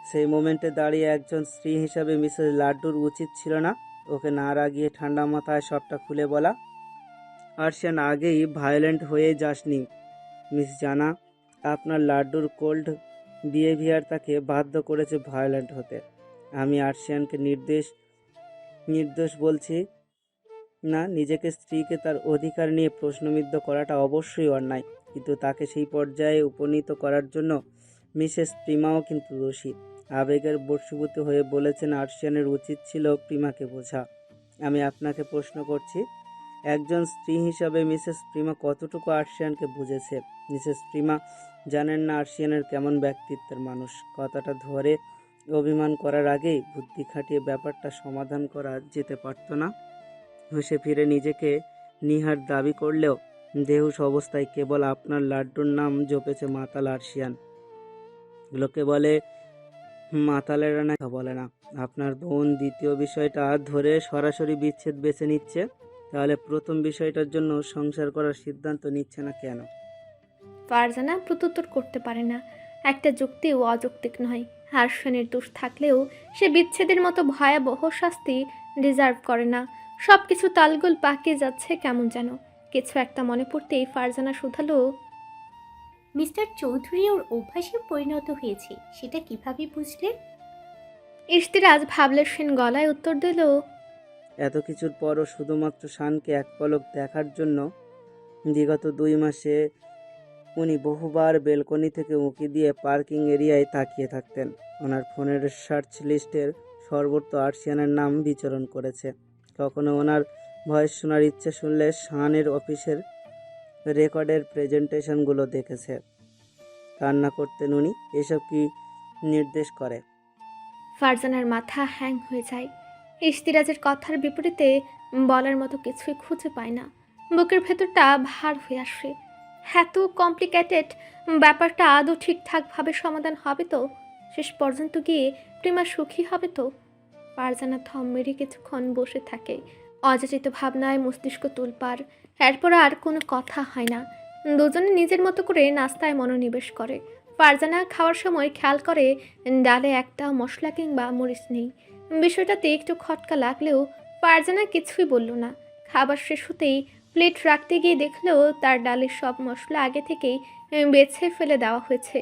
Speaker 6: সেই মোমেন্টে দাঁড়িয়ে একজন স্ত্রী হিসাবে মিসেস লাড্ডুর উচিত ছিল না ওকে না রাগিয়ে ঠান্ডা মাথায় সবটা খুলে বলা? আর্শিয়ান আগেই ভায়োলেন্ট হয়ে যাসনি মিস জানা। আপনার লাড্ডুর কোল্ড বিহেভিয়ার তাকে বাধ্য করেছে ভায়োলেন্ট হতে। আমি আর্শিয়ানকে নির্দোষ বলছি না। নিজেকে স্ত্রীকে তার অধিকার নিয়ে প্রশ্নবিদ্ধ করাটা অবশ্যই অন্যায়, কিন্তু তাকে সেই পর্যায়ে উপনীত করার জন্য মিসেস প্রিমাও কিন্তু দোষী। আবেগের বশীভূত হয়ে বলেছেন আর্শিয়ানের উচিত ছিল প্রিমাকে বোঝা। আমি আপনাকে প্রশ্ন করছি, একজন স্ত্রী হিসাবে মিসেস প্রিমা কতটুকু আর্শিয়ানকে বুঝেছে? মিসেস প্রিমা জানেন না আর্শিয়ানের কেমন ব্যক্তিত্বের মানুষ। কথাটা ধরে অভিমান করার আগেই বুদ্ধি খাটিয়ে ব্যাপারটা সমাধান করা যেতে পারত না? হেসে ফিরে নিজেকে নিহার দাবি করলেও বেহুশ অবস্থায় কেবল আপনার লাড্ডুর নাম জপেছে মাতাল আর্শিয়ান। লোকে বলে মাতালেরা না বলে না। আপনার বোন দ্বিতীয় বিষয়টা ধরে সরাসরি বিচ্ছেদ বেছে নিচ্ছে, তাহলে প্রথম বিষয়টার জন্য সংসার করার সিদ্ধান্ত নিচ্ছে না কেন?
Speaker 3: ফারজানা প্রত্যুত্তর করতে পারে না। একটা যুক্তিও অযৌক্তিক নয়। আর্শিয়ানের দোষ থাকলেও সে বিচ্ছেদের মতো ভয়াবহ শাস্তি ডিজার্ভ করে না। সব কিছু তালগোল পাকিয়ে যাচ্ছে কেমন যেন। কিছু একটা মনে পড়তেই ফারজানা শুধালো,
Speaker 7: মিস্টার চৌধুরী ওর অভ্যাসে পরিণত হয়েছে, সেটা কিভাবে বুঝলেন?
Speaker 3: ইশতেরাজ ভাবলেশীন গলায় উত্তর দিল,
Speaker 6: এত কিছুর পরও শুধুমাত্র শানকে এক পলক দেখার জন্য বিগত 2 মাসে উনি বহুবার বেলকনি থেকে উঁকি দিয়ে পার্কিং এরিয়ায় তাকিয়ে থাকতেন। ওনার ফোনের সার্চ লিস্টের সর্বত্র আর্শিয়ানের নাম বিচরণ করেছে। কখনো ওনার ভয়েস শোনার ইচ্ছে শুনলে শানের অফিসের রেকর্ডের প্রেজেন্টেশনগুলো দেখেছে। কান্না করতেন উনি। এসব কি নির্দেশ করে?
Speaker 3: ফারজানার মাথা হ্যাং হয়ে যায়। ইশতেরাজের কথার বিপরীতে বলার মতো কিছুই খুঁজে পায় না। বুকের ভেতরটা ভার হয়ে আসে। এত কমপ্লিকেটেড ব্যাপারটা আদৌ ঠিকঠাকভাবে সমাধান হবে তো? শেষ পর্যন্ত গিয়ে প্রিমা সুখী হবে তো? ফারজানা থম মেরে কিছুক্ষণ বসে থাকে। অযাচিত ভাবনায় মস্তিষ্ক তোলপাড়। এরপর আর কোনো কথা হয় না। দুজনে নিজের মতো করে নাস্তায় মনোনিবেশ করে। ফারজানা খাওয়ার সময় খেয়াল করে ডালে একটা মশলা কিংবা মরিচ নেই। বিষয়টাতে একটু খটকা লাগলেও ফারজানা কিছুই বলল না। খাবার শেষ হতেই প্লেট রাখতে গিয়ে দেখলো তার ডালের সব মশলা আগে থেকেই বেছে ফেলে দেওয়া হয়েছে,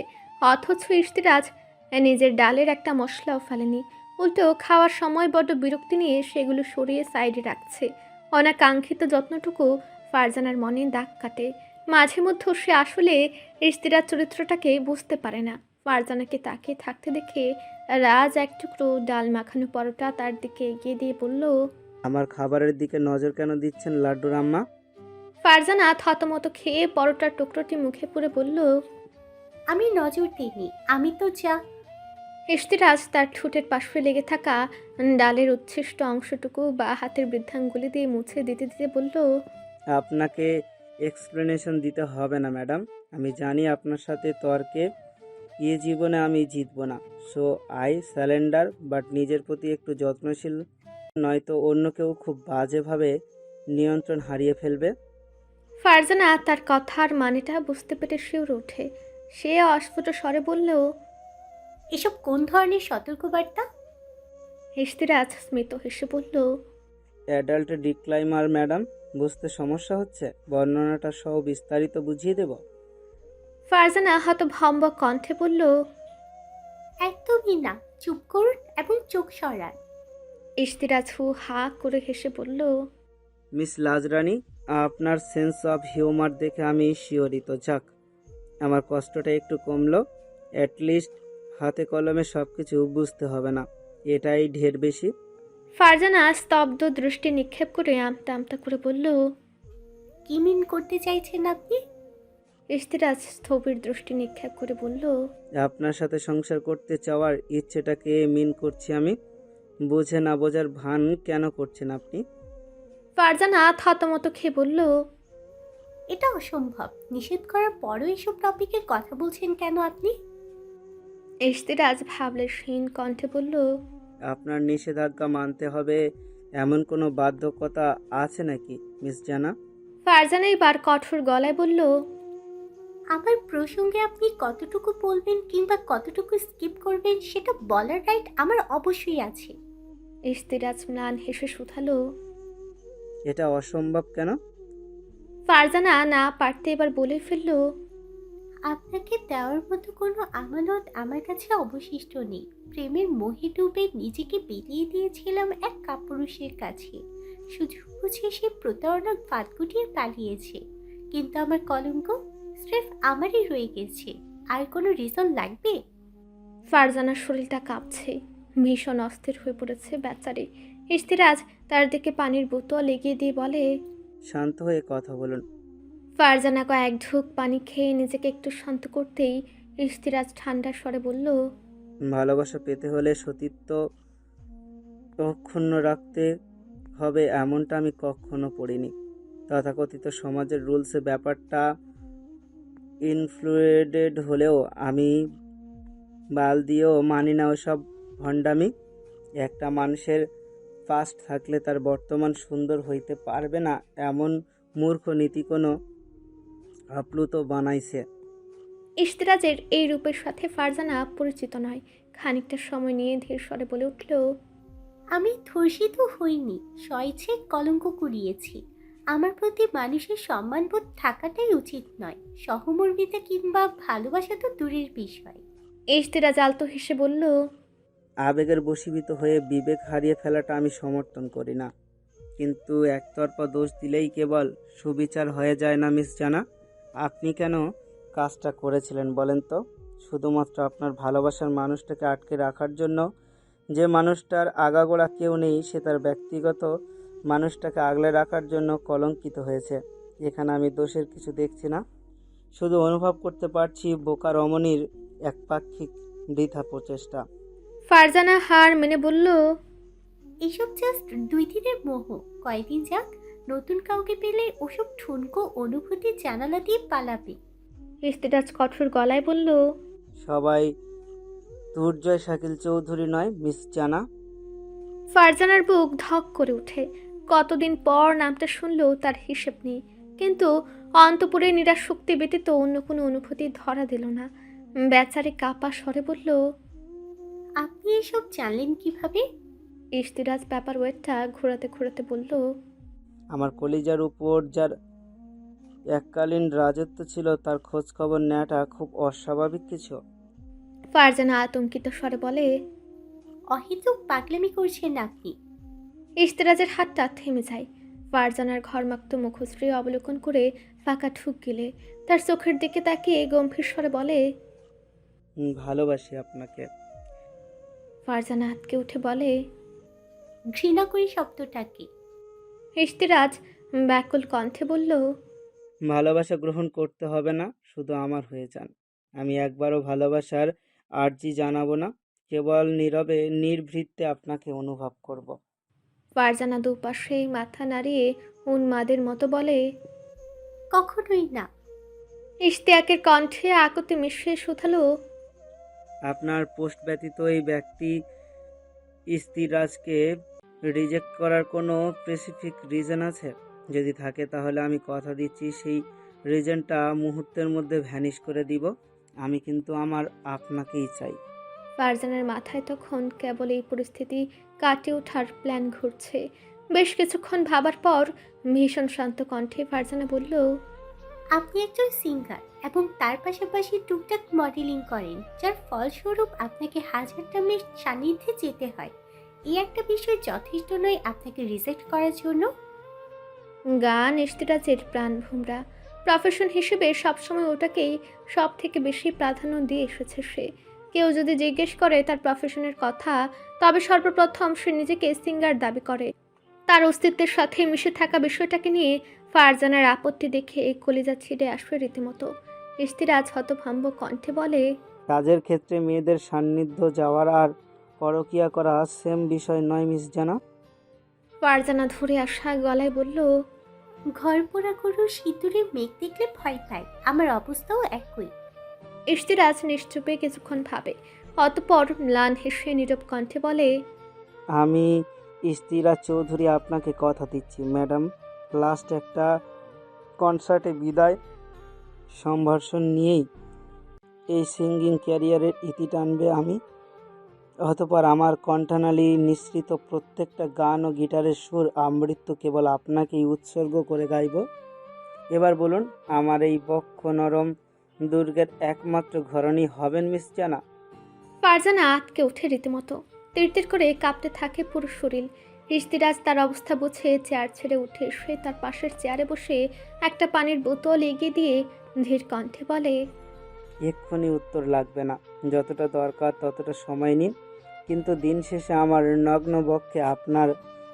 Speaker 3: অথচ ইশতিরাজ নিজের ডালের একটা মশলাও ফেলেনি। উল্টো খাওয়ার সময় বড্ড বিরক্তি নিয়ে সেগুলো সরিয়ে সাইডে রাখছে। অনাকাঙ্ক্ষিত যত্নটুকু ফারজানার মনে দাগ কাটে। মাঝে মধ্যে সে আসলে ইশতিরাজ চরিত্রটাকে বুঝতে পারে না। ফারজানাকে তাকিয়ে থাকতে দেখে রাজ এক টুকরো ডাল মাখানো পরোটা তার দিকে এগিয়ে দিয়ে বলল,
Speaker 6: আমার খাবারের দিকে নজর কেন দিচ্ছেন লাড্ডুর আম্মা?
Speaker 3: ফারজানা থতমত খেয়ে পরোটার টুকরোটি মুখে পুরে বলল,
Speaker 7: আমি নজর দিইনি, আমি তো যা।
Speaker 3: ইশতিরাজ তার ঠোঁটের পাশে লেগে থাকা ডালের উচ্ছিষ্ট অংশটুকু বা হাতের বৃদ্ধাঙ্গুলি দিয়ে মুছে দিতে দিতে বলল,
Speaker 6: আপনাকে এক্সপ্লেনেশন দিতে হবে না ম্যাডাম, আমি জানি আপনার সাথে তর্কে জীবনে আমি জিতব না। সো আই স্যালেন্ডার, বাট নিজের প্রতি একটু যত্নশীল, নয়তো অন্য কেউ খুব বাজেভাবে নিয়ন্ত্রণ হারিয়ে ফেলবে।
Speaker 3: ফারজানা তার কথার মানেটা বুঝতে পেরে শিউরে ওঠে। সে অস্ফুট স্বরে বলল,
Speaker 7: এসব কোন ধরনের সতর্কবার্তা?
Speaker 3: ইশতিরাজ স্মিত হেসে বলল,
Speaker 6: অ্যাডাল্ট ডিক্লাইমার ম্যাডাম, বুঝতে সমস্যা হচ্ছে? বর্ণনাটা সহ বিস্তারিত বুঝিয়ে দেব?
Speaker 3: ফারজানা হতভম্ব কণ্ঠে বলল,
Speaker 7: একদমই না, চুপ করুন এবং চোখ সরান।
Speaker 3: ইশতিরাজ হা করে হেসে বলল,
Speaker 6: মিস লাজরানি, আপনার সেন্স অফ হিউমার দেখে আমি শিহরিত। যাক, আমার কষ্টটা একটু কমলো। অ্যাটলিস্ট হাতে কলমে সব কিছু বুঝতে হবে না, এটাই ঢের বেশি।
Speaker 3: ফারজানা স্তব্ধ দৃষ্টি নিক্ষেপ করে আমতা আমতা করে বলল,
Speaker 7: কি মিন করতে চাইছেন আপনি?
Speaker 3: ইশতিরাজ স্থবির দৃষ্টি নিক্ষেপ করে বলল,
Speaker 6: আপনার সাথে সংসার করতে চাওয়ার ইচ্ছেটাকে মিন করছি আমি। বুঝে না বোঝার ভান কেন করছেন আপনি?
Speaker 3: ফারজানা থতমত খেয়ে বলল,
Speaker 7: এটা অসম্ভব। নিষেধ করার পরও এসব টপিকে কথা বলছেন কেন আপনি?
Speaker 3: ইশতিরাজ ভাবলেশহীন কণ্ঠে বলল,
Speaker 6: আপনার নিষেধাজ্ঞা মানতে হবে এমন কোনো বাধ্যকতা আছে নাকি মিস জানা?
Speaker 3: ফারজানা এবার কঠোর গলায় বলল,
Speaker 7: আমার প্রসঙ্গে আপনি কতটুকু বলবেন কিংবা কতটুকু স্কিপ করবেন সেটা বলার রাইট আমার অবশ্যই আছে।
Speaker 3: ইশতিরাজ ম্লান হেসে শুধালো।
Speaker 6: এটা অসম্ভব কেন?
Speaker 3: ফারজানা না পারতে এবার বলে ফেলল,
Speaker 7: আপনাকে দেওয়ার মতো কোনো আমানত আমার কাছে অবশিষ্ট নেই। প্রেমের মোহে ডুবে নিজেকে বিলিয়ে দিয়েছিলাম এক কাপুরুষের কাছে। সুযোগ বুঝে সে প্রতারণার ফাঁদ গুটিয়ে পালিয়েছে, কিন্তু আমার কলঙ্ক স্রেফ আমারই রয়ে গেছে। আর কোনো রিজন লাগবে?
Speaker 3: ফারজানার শরীরটা কাঁপছে, ভীষণ অস্থির হয়ে পড়েছে বেচারি। ইশতিরাজ তার দিকে পানির বোতল এগিয়ে দিয়ে বলে,
Speaker 6: শান্ত হয়ে কথা বলুন।
Speaker 3: ফারজানা কয়েক ঢুক পানি খেয়ে নিজেকে একটু শান্ত করতেই ইশতিরাজ ঠান্ডা স্বরে বলল,
Speaker 6: ভালোবাসা পেতে হলে সতীত্ব অক্ষুণ্ণ রাখতে হবে এমনটা আমি কখনো পড়িনি। তথাকথিত সমাজের রুলসে ব্যাপারটা ইনফ্লুয়েডেড হলেও আমি বাল দিয়েও মানি না ওসব ভণ্ডামি। একটা মানুষের পাস্ট থাকলে তার বর্তমান সুন্দর হইতে পারবে না, এমন মূর্খ নীতি কোনো আপ্লুত বানাইছে।
Speaker 3: ইশতিরাজের এই রূপের সাথে ফারজানা পরিচিত নয়। খানিকটা সময় নিয়ে ধীর স্বরে বলে উঠল,
Speaker 7: আমি ধর্ষিত হইনি, স্বইচ্ছে কলঙ্ক কুড়িয়েছি। আমার প্রতি মানুষের সম্মানবোধ থাকাটাই উচিত নয়। সহমর্মিতা কিংবা ভালোবাসা তো দূরের বিষয়।
Speaker 3: ইশতিরাজ আলতো হেসে বলল,
Speaker 6: আবেগের বশীভূত হয়ে বিবেক হারিয়ে ফেলাটা আমি সমর্থন করি না, কিন্তু একতরফা দোষ দিলেই কেবল সুবিচার হয়ে যায় না মিস জানা। আপনি কেন কাজটা করেছিলেন বলেন তো? শুধুমাত্র আপনার ভালোবাসার মানুষটাকে আটকে রাখার জন্য? যে মানুষটার আগাগোড়া কেউ নেই, সে তার ব্যক্তিগত মানুষটাকে আগলে রাখার জন্য কলঙ্কিত হয়েছে। এখানে আমি দোষের কিছু দেখছি না, শুধু অনুভব করতে পারছি বোকা রমণীর একপাক্ষিক বৃথা প্রচেষ্টা।
Speaker 3: ফারজানা হার মেনে বলল,
Speaker 7: এসব জাস্ট 2 দিনের মোহ। কয়দিন যাক, নতুন কাউকে পেলে ওসব ঠুনকো অনুভূতি জানালা দিয়ে পালাবে।
Speaker 3: ইশতিরাজ কঠোর গলায় বলল,
Speaker 6: সবাই দুর্জয় শাকিল চৌধুরী নয় মিস জানা।
Speaker 3: ফারজানার বুক ধক করে ওঠে। কতদিন পর নামটা শুনলেও তার হিসেব নেই, কিন্তু অন্তপুরে নিরাশ শক্তি ব্যতীত অন্য কোনো অনুভূতি ধরা দিল না। বেচারি কাপা স্বরে বলল,
Speaker 7: আপনি এসব জানলেন কিভাবে?
Speaker 3: ইশতিরাজ পেপার ওয়েটটা ঘোরাতে ঘোরাতে বলল,
Speaker 6: আমার কলিজার উপর যার এককালীন রাজত্ব ছিল তার খোঁজ খবর নেওয়াটা খুব অস্বাভাবিক কিছু।
Speaker 3: ফারজানা আতঙ্কিত স্বরে বলে।
Speaker 7: অহেতুক পাগলামি করছেন আপনি।
Speaker 3: ইশতেরাজের হাতটা থেমে যায়। ফারজানার ঘরমাক্ত মুখশ্রী অবলোকন করে ফাঁকা ঠুক গেলে তার চোখের দিকে তাকিয়ে গম্ভীর স্বরে বলে।
Speaker 6: ভালোবাসি আপনাকে।
Speaker 3: ফারজানা আতকে উঠে বলে।
Speaker 7: ঘৃণা করি শব্দটাকে।
Speaker 3: ইশতেরাজ ব্যাকুল কণ্ঠে বলল।
Speaker 6: ভালোবাসা গ্রহণ করতে হবে না, শুধু আমার হয়ে যান। আমি একবারও ভালোবাসার আর্জি জানাবো না, কেবল নীরবে নির্ভৃতে আপনাকে অনুভব করব।
Speaker 3: ফারজানা দুপাশে মাথা নাড়িয়ে উন্মাদের মতো বলে।
Speaker 7: কখনোই না।
Speaker 3: ইশতিয়াকের কণ্ঠে আকতে মিশিয়ে শুধালো।
Speaker 6: আপনার পোস্ট ব্যতীত এই ব্যক্তি ইস্তিরাজকে রিজেক্ট করার কোনো স্পেসিফিক রিজন আছে? যদি থাকে তাহলে আমি কথা দিচ্ছি সেই রিজনটা মুহূর্তের মধ্যে ভ্যানিশ করে দিব। আমি কিন্তু আমার আপনাকেই চাই।
Speaker 3: ফারজানার মাথায় তখন কেবল এই পরিস্থিতি কাটিয়ে ওঠার প্ল্যান ঘুরছে। বেশ কিছুক্ষণ ভাবার পর ভীষণ শান্ত কণ্ঠে ফারজানা বলল।
Speaker 7: আপনি একজন সিঙ্গার এবং তার পাশাপাশি টুকটাক মডেলিং করেন, যার ফলস্বরূপ আপনাকে হাজারটা মেয়ের সান্নিধ্যে যেতে হয়। এই একটা বিষয় যথেষ্ট নয় আপনাকে রিজেক্ট করার জন্য?
Speaker 3: গান ইশতেরাজের প্রাণভোমরা। প্রফেশন হিসেবে সবসময় ওটাকেই সব থেকে বেশি প্রাধান্য দিয়ে এসেছে সে। কেউ যদি জিজ্ঞেস করে তার প্রফেশনের কথা, তবে সর্বপ্রথম সে নিজেকে সিঙ্গার দাবি করে। তার অস্তিত্বের সাথে মিশে থাকা বিষয়টাকে নিয়ে ফারজানার আপত্তি দেখে কলিজা ছিঁড়ে আসবে রীতিমতো। ইশতেরাজ হতভম্ব কণ্ঠে বলে।
Speaker 6: কাজের ক্ষেত্রে মেয়েদের সান্নিধ্য যাওয়ার আর পরকিয়া করা সেম বিষয় নয় মিস জানা।
Speaker 3: ফারজানা ধরে আসা গলায় বলল।
Speaker 7: ঘর পোড়া গরুর সিঁদুরে মেঘ দেখলে ভয় পায়, আমার অবস্থাও একই।
Speaker 3: ইশতেরাজ নিশ্চুপে কিছুক্ষণ ভাবে, অতঃপর ম্লান হেসে নীরব কণ্ঠে বলে।
Speaker 6: আমি ইস্তিরাজ চৌধুরী আপনাকে কথা দিচ্ছি ম্যাডাম, লাস্ট একটা কনসার্টে বিদায় সম্ভাষণ নিয়েই এই সিঙ্গিং ক্যারিয়ারের ইতি টানবে আমি। অতঃপর আমার কণ্ঠনালী নিঃসৃত প্রত্যেকটা গান ও গিটারের সুর আমৃত্যু কেবল আপনাকেই উৎসর্গ করে গাইব। এবার বলুন, আমার এই বক্ষ নরম দুর্গের একমাত্র ঘরণী হবেন মিস জানা?
Speaker 3: ফারজানা আতকে ওঠে রীতিমতো। তিরতির করে কাঁপতে থাকে পুরো শরীর। ইশতেরাজ তার অবস্থা বুঝে চেয়ার ছেড়ে উঠে এসে তার পাশের চেয়ারে বসে একটা পানির বোতল এগিয়ে দিয়ে ধীর কণ্ঠে বলে।
Speaker 6: এক্ষুনি উত্তর লাগবে না, যতটা দরকার ততটা সময় নিন। কিন্তু দিন শেষে আমার নগ্ন বক্ষে আপনার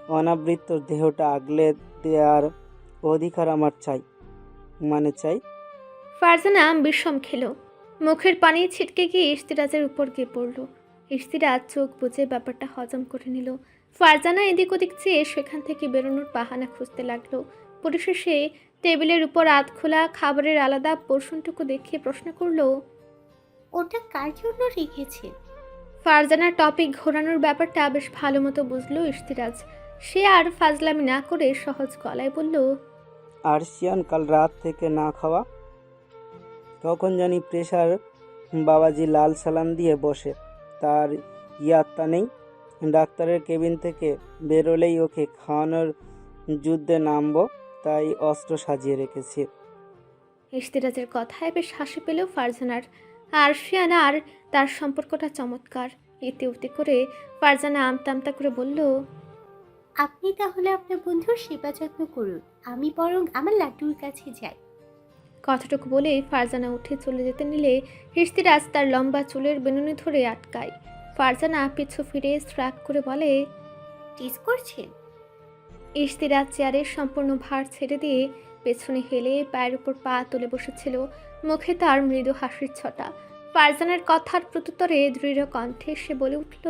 Speaker 6: অনাবৃত দেহটা আগলে দেওয়ার অধিকার আমার চাই, চাই।
Speaker 3: ফারজানা বিষম খেল। মুখের পানি ছিটকে গিয়ে ইশতেরাজের উপর গিয়ে পড়ল। ইশতেরাজ চোখ বুজে ব্যাপারটা হজম করে নিল। ফারজানা এদিক ওদিক চেয়ে সেখান থেকে বেরোনোর বাহানা খুঁজতে লাগলো। পরিশেষে টেবিলের উপর আধ খোলা খাবারের আলাদা পোর্শনটুকু দেখিয়ে প্রশ্ন করলো।
Speaker 7: ওটা কার জন্য রেখেছে?
Speaker 3: ফারজানার টপিক ঘোরানোর ব্যাপারটা বেশ ভালো মতো বুঝলো ইশতেরাজ। সে আর ফাজলামি না করে সহজ গলায় বলল।
Speaker 6: আরশিয়ান কাল রাত থেকে না খাওয়া, কখন জানি প্রেশার বাবাজি লাল সালাম দিয়ে বসে, তার ইয়াত্তা নেই। ডাক্তারের কেবিন থেকে বেরোলেই ওকে খাওয়ানোর যুদ্ধে নামবো, তাই অস্ত্র সাজিয়ে রেখেছি।
Speaker 3: ইশতেরাজের কথায় বেশ হাসি পেলেও ফারজানার। আরশিয়ান আর তার সম্পর্কটা চমৎকার। এতে উতে করে ফারজানা আমতা আমতা করে বলল।
Speaker 7: আপনি তাহলে আপনার বন্ধুর সেবা যত্ন করুন, আমি বরং আমার লাড্ডুর কাছে যাই।
Speaker 3: কথাটুকু বলে ফারজানা উঠে চলে যেতে নিলে ইশতেরাজ তার লম্বা চুলের বেনুনি ধরে আটকায়। ফারজানা পিছু ফিরে শ্রাগ করে বলে।
Speaker 7: টিজ করছেন?
Speaker 3: ইশতেরাজ চেয়ারের সম্পূর্ণ ভার ছেড়ে দিয়ে পেছনে হেলে পায়ের উপর পা তুলে বসেছিল। মুখে তার মৃদু হাসির ছটা। ফারজানার কথার প্রত্যুত্তরে দৃঢ় কণ্ঠে সে বলে উঠল।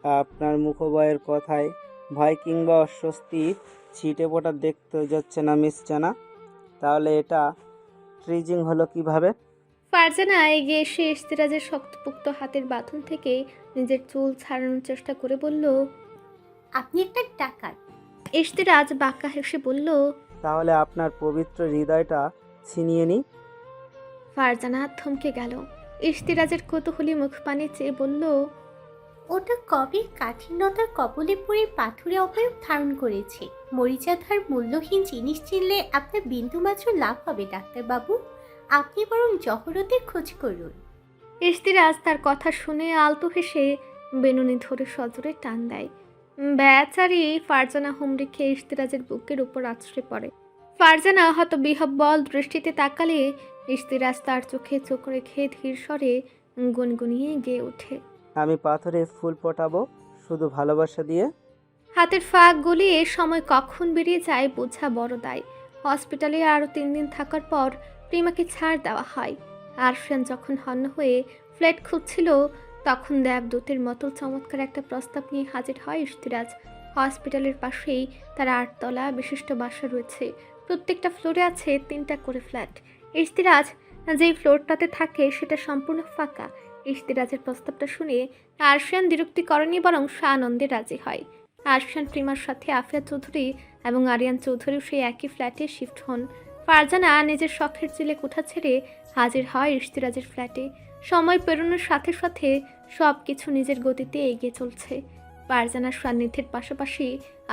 Speaker 6: আপনার মুখবয়ের কথায় ভয় কিংবা অস্বস্তি ছিটে ফোটা দেখতে যাচ্ছে না মিস জানা। তাহলে এটা ট্রিজিং হলো কিভাবে?
Speaker 3: ফারজানা এগিয়ে এসে ইশতেরাজের শক্তপোক্ত হাতের বাঁধন থেকে নিজের চুল ছাড়ানোর চেষ্টা করে বলল।
Speaker 7: আপনি একটা ডাকাত।
Speaker 3: ইশতেরাজ বাঁকা হেসে বলল।
Speaker 6: তাহলে আপনার পবিত্র হৃদয়টা ছিনিয়ে নি।
Speaker 3: ফারজানা থমকে গেল। ইশতেরাজের কৌতূহলী মুখ পানে চেয়ে বলল।
Speaker 7: ওটা কবে কাঠিন্যতার কবলে পড়ে পাথুরে অবয়ব ধারণ করেছে। মরিচাধার মূল্যহীন জিনিস চিনলে আপনার বিন্দুমাত্র লাভ হবে ডাক্তারবাবু। আপনি বরং জহরতের খোঁজ করুন।
Speaker 3: ইশতিয়াক তার কথা শুনে আলতো হেসে বেনুনি ধরে সজোরে টান দেয়। বেচারি ফারজানা হুমড়ি খেয়ে ইশতিয়াকের বুকের উপর আছড়ে পড়ে। ফারজানা হয়তো বিহব্বল দৃষ্টিতে তাকালে ইশতিয়াক তার চোখে চোখ রেখে ধীর স্বরে গুনগুনিয়ে গেয়ে ওঠে।
Speaker 6: আমি পাথরে ফুল ফোটাবো শুধু ভালোবাসা দিয়ে।
Speaker 3: হাতের ফাঁক গলিয়ে সময় কখন বেরিয়ে যায় বোঝা বড় দায়। হসপিটালে আরও 3 দিন থাকার পর প্রিমাকে ছাড় দেওয়া হয়। আরফিয়ান যখন হন্য হয়ে ফ্ল্যাট খুঁজছিল তখন দেবদূতের মতো চমৎকার একটা প্রস্তাব নিয়ে হাজির হয় ইশতিয়াক। হসপিটালের পাশেই তার 8 তলা বিশিষ্ট বাসা রয়েছে। প্রত্যেকটা ফ্লোরে আছে 3টা করে ফ্ল্যাট। ইশতিয়াক যেই ফ্লোরটাতে থাকে সেটা সম্পূর্ণ ফাঁকা। ইশতিয়াকের প্রস্তাবটা শুনে আরফিয়ান বিরক্তি করেনি, বরং সানন্দে রাজি হয়। আরফিয়ান প্রিমার সাথে আফিয়া চৌধুরী এবং আরিয়ান চৌধুরীও সেই একই ফ্ল্যাটে শিফট হন। ফারজানা নিজের শখের চিলে কোঠা ছেড়ে হাজির হয় ইশতিয়াকের ফ্ল্যাটে। সময় পেরোনোর সাথে সাথে সব কিছু নিজের গতিতে এগিয়ে চলছে। ফারজানার সান্নিধ্যের পাশাপাশি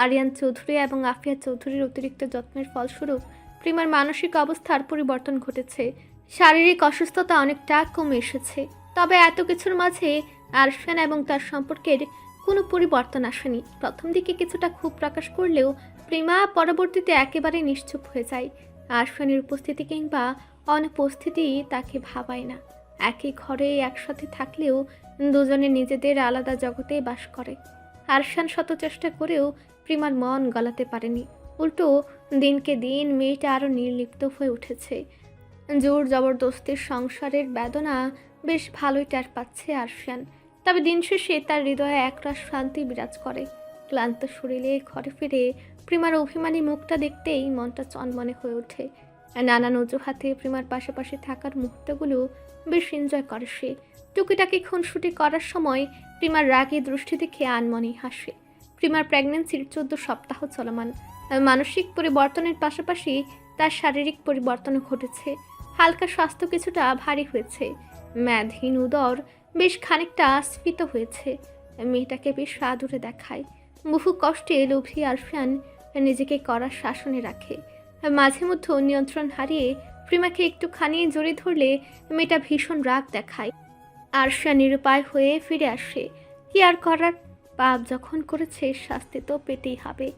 Speaker 3: আরিয়ান চৌধুরী এবং আফিয়া চৌধুরীর অতিরিক্ত যত্নের ফলস্বরূপ প্রিমার মানসিক অবস্থার পরিবর্তন ঘটেছে। শারীরিক অসুস্থতা অনেকটা কমে এসেছে। তবে এত কিছুর মাঝে আরফিয়ান এবং তার সম্পর্কের কোনো পরিবর্তন আসেনি। প্রথম দিকে কিছুটা ক্ষোভ প্রকাশ করলেও প্রিমা পরবর্তীতে একেবারে নিশ্চুপ হয়ে যায়। আরফিয়ানের উপস্থিতি কিংবা অনুপস্থিতি তাকে ভাবায় না। একই ঘরে একসাথে থাকলেও দুজনে নিজেদের আলাদা জগতে বাস করে। আরফিয়ান শত চেষ্টা করেও প্রিমার মন গলাতে পারেনি। উল্টো দিনকে দিন মেয়েটা আরও নির্লিপ্ত হয়ে উঠেছে। জোর জবরদস্তির সংসারের বেদনা বেশ ভালোই টের পাচ্ছে আরফিয়ান। তবে দিন শেষে তার হৃদয়ে একরাশ শান্তি বিরাজ করে। ক্লান্ত শরীরে ঘরে ফিরে প্রিমার অভিমানী মুখটা দেখতেই মনটা চনমনে হয়ে ওঠে। নানান অজুহাতে প্রিমার পাশাপাশি থাকার মুহূর্তগুলো বেশ এনজয় করে সে। টুকিটাকি খুনসুটি করার সময় প্রিমার রাগী দৃষ্টি দেখে আনমনেই হাসে। প্রিমার প্রেগন্যান্সির 14 সপ্তাহ চলমান। মানসিক পরিবর্তনের পাশাপাশি তার শারীরিক পরিবর্তনও ঘটেছে। হালকা স্বাস্থ্য কিছুটা ভারী হয়েছে। মেদহীন উদর বেশ খানিকটা স্ফীত হয়েছে। মেয়েটাকে বেশ আদুরে দেখায়। বহু কষ্টে লোভী আরফিয়ান নিজেকে কড়া শাসনে রাখে। মাঝে মধ্যে নিয়ন্ত্রণ হারিয়ে প্রিমাকে একটুখানি জড়িয়ে ধরলে মেয়েটা ভীষণ রাগ দেখায়। আরফিয়ান নিরুপায় হয়ে ফিরে আসে। কি আর করার, পাপ যখন করেছে শাস্তি তো পেতেই হবে।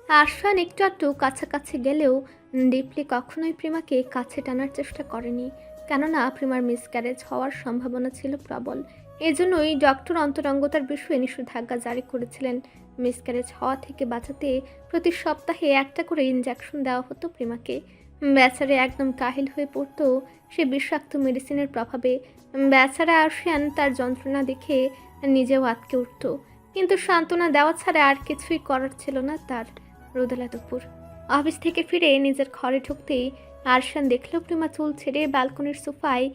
Speaker 3: আরফিয়ান একটু একটু কাছাকাছি গেলেও ডিপলি কখনোই প্রিমাকে কাছে টানার চেষ্টা করেনি। কেননা প্রিমার মিসক্যারেজ হওয়ার সম্ভাবনা ছিল প্রবল। এজন্যই ডক্টর অন্তরঙ্গতার বিষয়ে নিষেধাজ্ঞা জারি করেছিলেন। মিসক্যারেজ হওয়া থেকে বাঁচাতে প্রতি সপ্তাহে 1টা করে ইনজেকশন দেওয়া হতো প্রিমাকে। বেচারা একদম কাহিল হয়ে পড়তো সে বিষাক্ত মেডিসিনের প্রভাবে। বেচারা আরফিয়ান তার যন্ত্রণা দেখে নিজেও আটকে উঠত, কিন্তু সান্ত্বনা দেওয়া ছাড়া আর কিছুই করার ছিল না তার। রোদেলা দুপুর অফিস থেকে ফিরে নিজের ঘরে ঢুকতেই আরফিয়ান দেখল প্রিমা চুল ছেড়ে ব্যালকনির সোফায়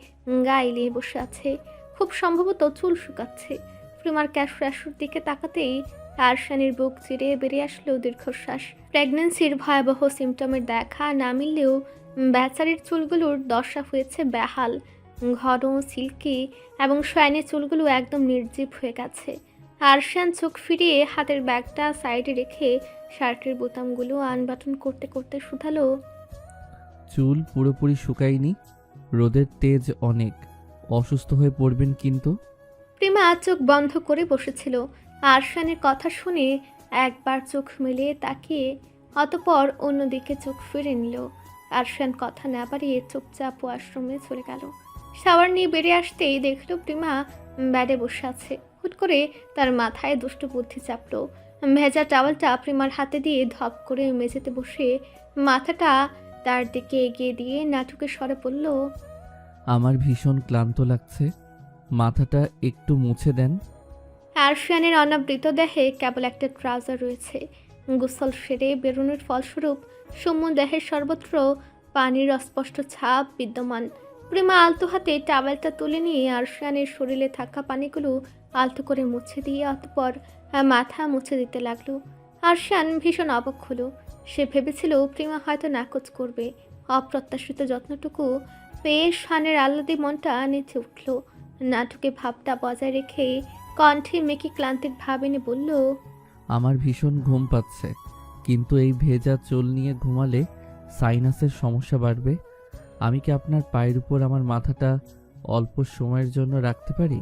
Speaker 3: গা এলিয়ে বসে আছে। খুব সম্ভবত চুল শুকাচ্ছে। প্রিমার ক্যাশর দিকে তাকাতেই আরফিয়ানের বুক চিরে বেরিয়ে আসলো দীর্ঘশ্বাস। প্রেগন্যান্সির ভয়াবহ সিমটমের দেখা না মিললেও বেচারির চুলগুলোর দশা হয়েছে বেহাল। ঘন সিল্কি এবং শয়নের চুলগুলো একদম নির্জীব হয়ে গেছে। আরফিয়ান চোখ ফিরিয়ে হাতের ব্যাগটা সাইডে রেখে শার্টের বোতামগুলো আনবাটন করতে করতে শুধালো,
Speaker 2: চুল পুরোপুরি শুকায়নি, রোদের তেজ অনেক, অসুস্থ হয়ে পড়বেন কিন্তু।
Speaker 3: প্রিমা চোখ বন্ধ করে বসেছিল। আরফিয়ানের কথা শুনে একবার চোখ মেলে তাকিয়ে অতপর অন্যদিকে চোখ ফিরে নিল। আরফিয়ান কথা না বাড়িয়ে চুপচাপ ওয়াশরুমে চলে গেল। শাওয়ার নিয়ে বেরিয়ে আসতেই দেখল প্রিমা ব্যাডে বসে আছে। হুট করে তার মাথায় দুষ্টু বুদ্ধি চাপলো। ভেজা টাওয়ালটা প্রিমার হাতে দিয়ে ধপ করে মেঝেতে বসে মাথাটা তার দিকে এগিয়ে দিয়ে নাটুকে স্বরে বলল,
Speaker 2: আমার ভীষণ ক্লান্ত লাগছে, মাথাটা একটু মুছে দেন।
Speaker 3: আরফিয়ানের অনাবৃত দেহে কেবল একটা ট্রাউজার রয়েছে। গোসল সেরে বেরোনোর ফলস্বরূপ সৌম্য দেহের সর্বত্র পানির অস্পষ্ট ছাপ বিদ্যমান। প্রিমা আলতো হাতে টাওয়েলটা তুলে নিয়ে আরফিয়ানের শরীরে থাকা পানিগুলো আলতো করে মুছে দিয়ে অতঃপর মাথা মুছে দিতে লাগলো। আরফিয়ান ভীষণ অবাক হলো। সে ভেবেছিল প্রিমা হয়তো নাকচ করবে। অপ্রত্যাশিত যত্নটুকু পেয়ে শানের আহ্লাদে মনটা নেচে উঠল। নাটকে ভাবটা বজায় রেখে কণ্ঠে মেকি ক্লান্তির ভাব এনে বলল,
Speaker 2: আমার ভীষণ ঘুম পাচ্ছে, কিন্তু এই ভেজা চুল নিয়ে ঘুমালে সাইনাসের সমস্যা বাড়বে। আমি কি আপনার পায়ের উপর আমার মাথাটা অল্প সময়ের জন্য রাখতে পারি?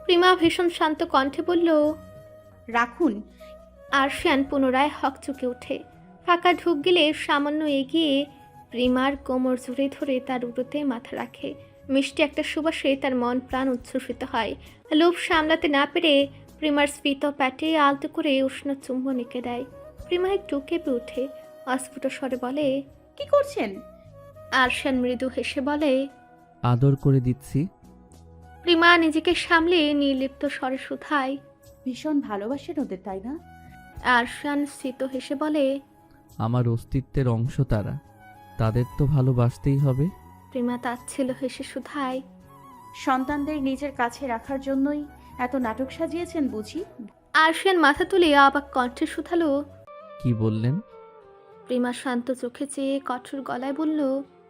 Speaker 3: প্রিমা ভীষণ শান্ত কণ্ঠে বলল,
Speaker 5: রাখুন।
Speaker 3: আরশিয়ান পুনরায় হকচকে ওঠে। ফাঁকা ঢুক গেলে সামান্য এগিয়ে প্রিমার কোমর জুড়ে ধরে তার উড়োতে মাথা রাখে। মিষ্টি একটা সুবাসে তার মন প্রাণ উচ্ছ্বসিত হয়। লোভ সামলাতে না পেরে প্রিমার স্ফীত প্যাটে আলতো করে উষ্ণ চুম্বন এঁকে দেয়। প্রিমা একটু কেঁপে ওঠে, অস্ফুট স্বরে বলে,
Speaker 5: কি করছেন?
Speaker 3: আরশিয়ান মৃদু হেসে বলে,
Speaker 2: আদর করে দিচ্ছি।
Speaker 3: প্রিমা নিজেকে সামলে নির্লিপ্ত স্বরে শুধায়,
Speaker 5: ভীষণ ভালোবাসেন ওদের, তাই না?
Speaker 3: আরশিয়ান স্থিত হেসে বলে,
Speaker 2: আমার অস্তিত্বের অংশ তারা, তাদের তো ভালোবাসতেই হবে।
Speaker 3: প্রিমা তাচ্ছিল হেসে শুধায়,
Speaker 5: সন্তানদের নিজের কাছে রাখার জন্যই এত নাটক সাজিয়েছেন বুঝি?
Speaker 3: আরশিয়ান মাথা তুলে অবাক কণ্ঠে শুধালো।
Speaker 2: কি বললেন?
Speaker 3: প্রিমা শান্ত চোখে চেয়ে কঠোর গলায় বলল,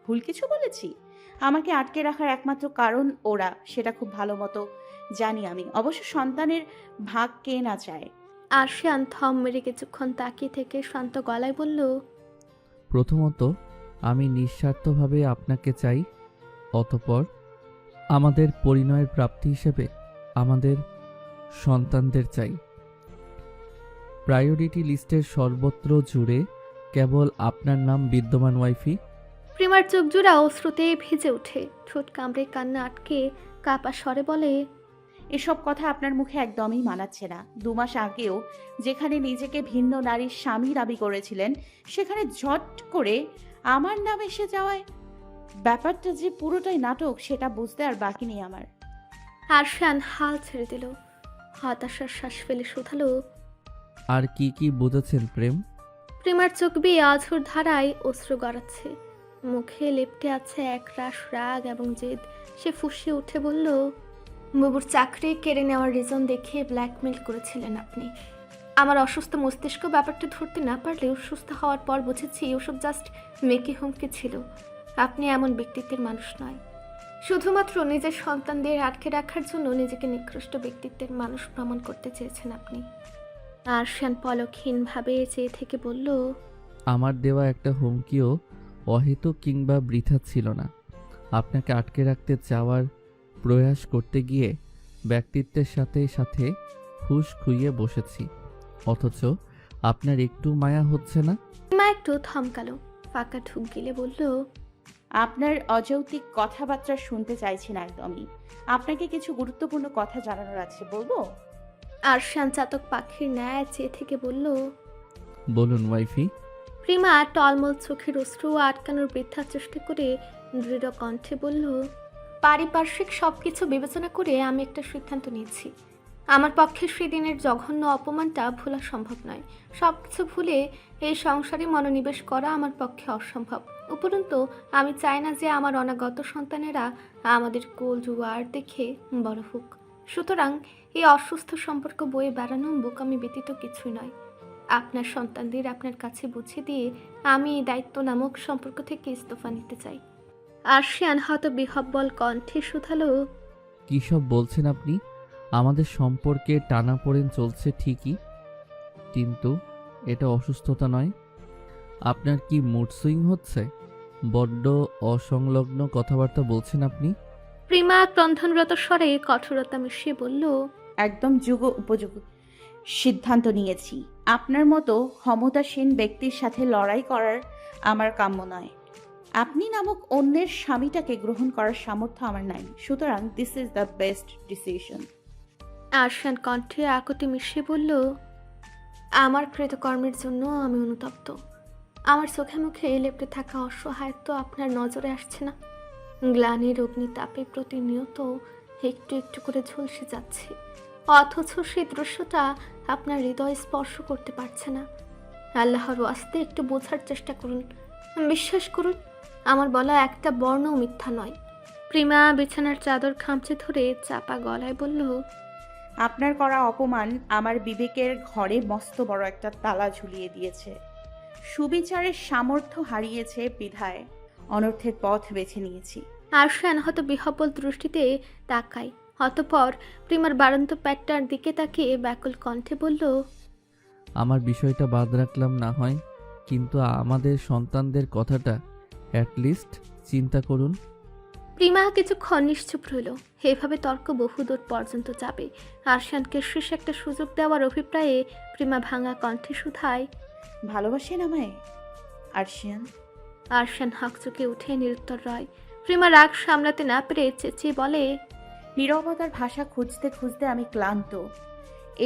Speaker 5: ভুল কিছু বলেছি? আমাকে আটকে রাখার একমাত্র কারণ ওরা, সেটা খুব ভালো মতো জানি আমি। অবশ্য সন্তানের ভাগ কে না চায়।
Speaker 3: আরশিয়ান থম মেরে কিছুক্ষণ তাকিয়ে থেকে শান্ত গলায় বলল,
Speaker 2: প্রথমত আমি নিঃস্বার্থভাবে আপনাকে চাই, অতঃপর আমাদের পরিণয়ের প্রাপ্তি হিসেবে আমাদের সন্তানদের চাই। প্রায়োরিটি লিস্টের সর্বত্র জুড়ে কেবল আপনার নাম বিদ্যমান ওয়াইফি।
Speaker 3: প্রিমার চোখ জোড়া অশ্রুতে ভিজে ওঠে। ঠোঁট কামড়ে কান্না আটকে কাপা স্বরে বলে,
Speaker 5: এসব কথা আপনার মুখে একদমই মানাচ্ছে না। 2 মাস আগেও যেখানে নিজেকে ভিন্ন নারীর স্বামী দাবি করেছিলেন, সেখানে ঝট করে আমার নাম এসে যাওয়ায় ব্যাপারটা যে পুরোটাই নাটক, সেটা বুঝতে আর বাকি নেই আমার।
Speaker 3: আরশিয়ান হাল ছেড়ে দিল। হতাশার শ্বাস ফেলে শুধালো,
Speaker 2: আর কি কি বুঝেছেন প্রেম?
Speaker 3: প্রিমার চোখ বেয়ে অঝোর ধারায় অশ্রু গড়াচ্ছে। মুখে লেপ্টে আছে একরাশ রাগ এবং জেদ। সে ফুঁসে উঠে বলল, বুবুর চাকরি কেড়ে নেওয়ার রিজন দেখিয়ে ব্ল্যাকমেল করেছিলেন আপনি। আমার অসুস্থ মস্তিষ্ক ব্যাপারটা ধরতে না পারলেও সুস্থ হওয়ার পর বুঝেছি ওসব জাস্ট মেকি হুমকি ছিল। আপনি এমন ব্যক্তিত্বের মানুষ নয়। শুধুমাত্র নিজের সন্তানদের আটকে রাখার জন্য নিজেকে নিকৃষ্ট ব্যক্তিত্বের মানুষ প্রমাণ করতে চেয়েছেন আপনি। আরশিয়ান পলকহীনভাবে চেয়ে থেকে বলল,
Speaker 2: আমার দেওয়া একটা হুমকিও অহেতুক কিংবা বৃথা ছিল না। আপনাকে আটকে রাখতে চাওয়ার প্রয়াস করতে গিয়ে ব্যক্তিত্বের সাথে সাথে হুঁশ খুইয়ে বসেছি, অথচ আপনার একটু মায়া হচ্ছে না?
Speaker 3: মা একটু থমকালো, ফাঁকা ঢুক গেলে বলল,
Speaker 5: আপনার অযৌক্তিক কথাবার্তা শুনতে চাইছি না একদমই। আপনাকে কিছু গুরুত্বপূর্ণ কথা জানানোর আছে, বলবো?
Speaker 3: আরশিয়ান চাতক পাখির ন্যায় চেয়ে থেকে বলল।
Speaker 2: বলুন ওয়াইফি।
Speaker 3: প্রিমা টলমল চোখের অশ্রু আটকানোর বৃথা চেষ্টা করে দৃঢ় কণ্ঠে বলল, পারিপার্শ্বিক সবকিছু বিবেচনা করে আমি একটা সিদ্ধান্ত নিয়েছি। আমার পক্ষে সেদিনের জঘন্য অপমানটা ভোলা সম্ভব নয়। সবকিছু ভুলে এই সংসারে মনোনিবেশ করা আমার পক্ষে অসম্ভব। উপরন্তু আমি চাই না যে আমার অনাগত সন্তানেরা আমাদের কোল জুয়ার দেখে বড় হোক। সুতরাং এই অসুস্থ সম্পর্ক বয়ে বেড়ানো বোকামি ব্যতীত কিছুই নয়। আপনার সন্তানদের আপনার কাছে বুঝিয়ে দিয়ে আমি এই দায়িত্ব নামক সম্পর্ক থেকে ইস্তফা নিতে চাই। আরশিয়ান হতবিহ্বল কণ্ঠে শুধালো,
Speaker 2: কী সব বলছেন আপনি? আমাদের সম্পর্কে টানাপোড়েন চলছে ঠিকই, কিন্তু এটা অসুস্থতা নয়। আপনার কি মুড সুইং হচ্ছে? বড্ড অসংলগ্ন কথাবার্তা বলছেন আপনি।
Speaker 3: প্রিমা ক্রন্ধনরত স্বরে কঠোরতা মিশিয়ে বলল,
Speaker 5: একদম যুগ উপযোগী সিদ্ধান্ত নিয়েছি। আপনার মতো ক্ষমতাসীন ব্যক্তির সাথে লড়াই করার আমার কাম্য নয়। আপনি নামক অন্যের স্বামীটাকে গ্রহণ করার সামর্থ্য আমার নাই। সুতরাং this is the best decision.
Speaker 3: Arshan কণ্ঠে আকুতি মিশিয়ে বলল, আমার কৃতকর্মের জন্য আমি অনুতপ্ত। আমার চোখে মুখে লেপটে থাকা অসহায়ত্ব আপনার নজরে আসছে না? গ্লানির অগ্নিতাপে প্রতিনিয়ত একটু একটু করে ঝলসে যাচ্ছে, অথচ সেই দৃশ্যটা আপনার হৃদয় স্পর্শ করতে পারছে না। আল্লাহর ওয়াস্তে একটু বোঝার চেষ্টা করুন। বিশ্বাস করুন, আমার বলা একটা বর্ণও মিথ্যা নয়। প্রিমা বিছানার চাদর খামচে ধরে চাপা গলায় বলল,
Speaker 5: আপনার করা অপমান আমার বিবেকের ঘরে মস্ত বড় একটা তালা ঝুলিয়ে দিয়েছে। সুবিচারের সামর্থ্য হারিয়েছে বিধায় অনর্থের পথ বেছে নিয়েছি।
Speaker 3: আরশান হয়তো বিহ্বল দৃষ্টিতে তাকায়। অতঃপর প্রিমার বাড়ন্ত প্যাটটার দিকে তাকিয়ে ব্যাকুল কণ্ঠে বলল,
Speaker 2: আমার বিষয়টা বাদ রাখলাম না হয়, কিন্তু আমাদের সন্তানদের কথাটা অ্যাটলিস্ট চিন্তা করুন।
Speaker 3: প্রিমা কিছুক্ষণ নিশ্চুপ রইল। এভাবে তর্ক বহুদূর পর্যন্ত যাবে। আরশানকে শেষ একটা সুযোগ দেওয়ার অভিপ্রায়ে প্রিমা ভাঙা কণ্ঠে শুধায়,
Speaker 5: ভালোবাসেন আমায় আরশিয়ান?
Speaker 3: আরশান হকচকে উঠে নিরুত্তর রয়। প্রিমা রাগ সামলাতে না পেরে চেঁচিয়ে বলে,
Speaker 5: নীরবতার ভাষা খুঁজতে খুঁজতে আমি ক্লান্ত।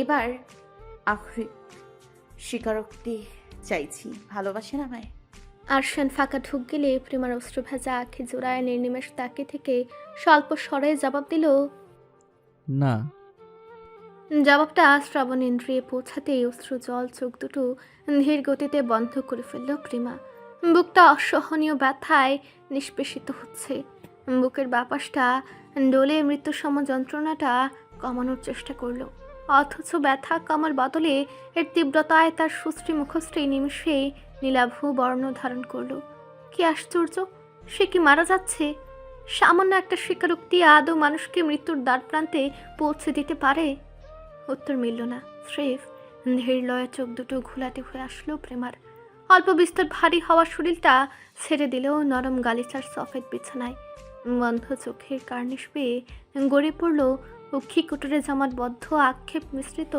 Speaker 5: এবার আখরি স্বীকারোক্তি চাইছি, ভালোবাসেন আমায়?
Speaker 3: আরশান ফাঁকা ঢুক গেলে প্রিমার অস্ত্র ভেজা আঁখি জোড়ায় নির্নিমেষ তাকিয়ে থেকে স্বল্প স্বরে জবাব দিল।
Speaker 2: না।
Speaker 3: জবাবটা শ্রবণ ইন্দ্রিয়ে পৌঁছাতেই অশ্রু জল চোখ দুটো ধীর গতিতে বন্ধ করে ফেলল প্রিমা। বুকটা অসহনীয় ব্যথায় নিষ্পেষিত হচ্ছে। বুকের বাপাসটা ডোলে মৃত্যুসম যন্ত্রণাটা কমানোর চেষ্টা করলো, অথচ ব্যথা কমার বদলে এর তীব্রতায় তার সুশ্রী মুখশ্রী নিমিষেই নীলাভ বর্ণ ধারণ করলো। কি আশ্চর্য, সে কি মারা যাচ্ছে? সামান্য একটা স্বীকারোক্তি আদৌ মানুষকে মৃত্যুর দ্বার প্রান্তে পৌঁছে দিতে পারে? উত্তর মিলল না। স্রেফ ধীর লয়ে চোখ দুটো ঘোলাটে হয়ে আসলো প্রেমার। অল্প বিস্তর ভারী হওয়া শরীরটা ছেড়ে দিলেও নরম গালিচার সফেদ বিছানায় বন্ধ চোখের কার্নিশ পেয়ে গড়ে পড়ল অক্ষি কুটুরে জমাট বদ্ধ আক্ষেপ মিশ্রিত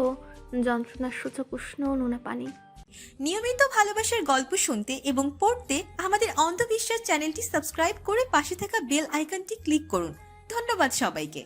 Speaker 3: যন্ত্রণার সূচক উষ্ণ নোনা পানি।
Speaker 1: নিয়মিত ভালোবাসার গল্প শুনতে এবং পড়তে আমাদের অন্ধবিশ্বাস চ্যানেলটি সাবস্ক্রাইব করে পাশে থাকা বেল আইকনটি ক্লিক করুন। ধন্যবাদ সবাইকে।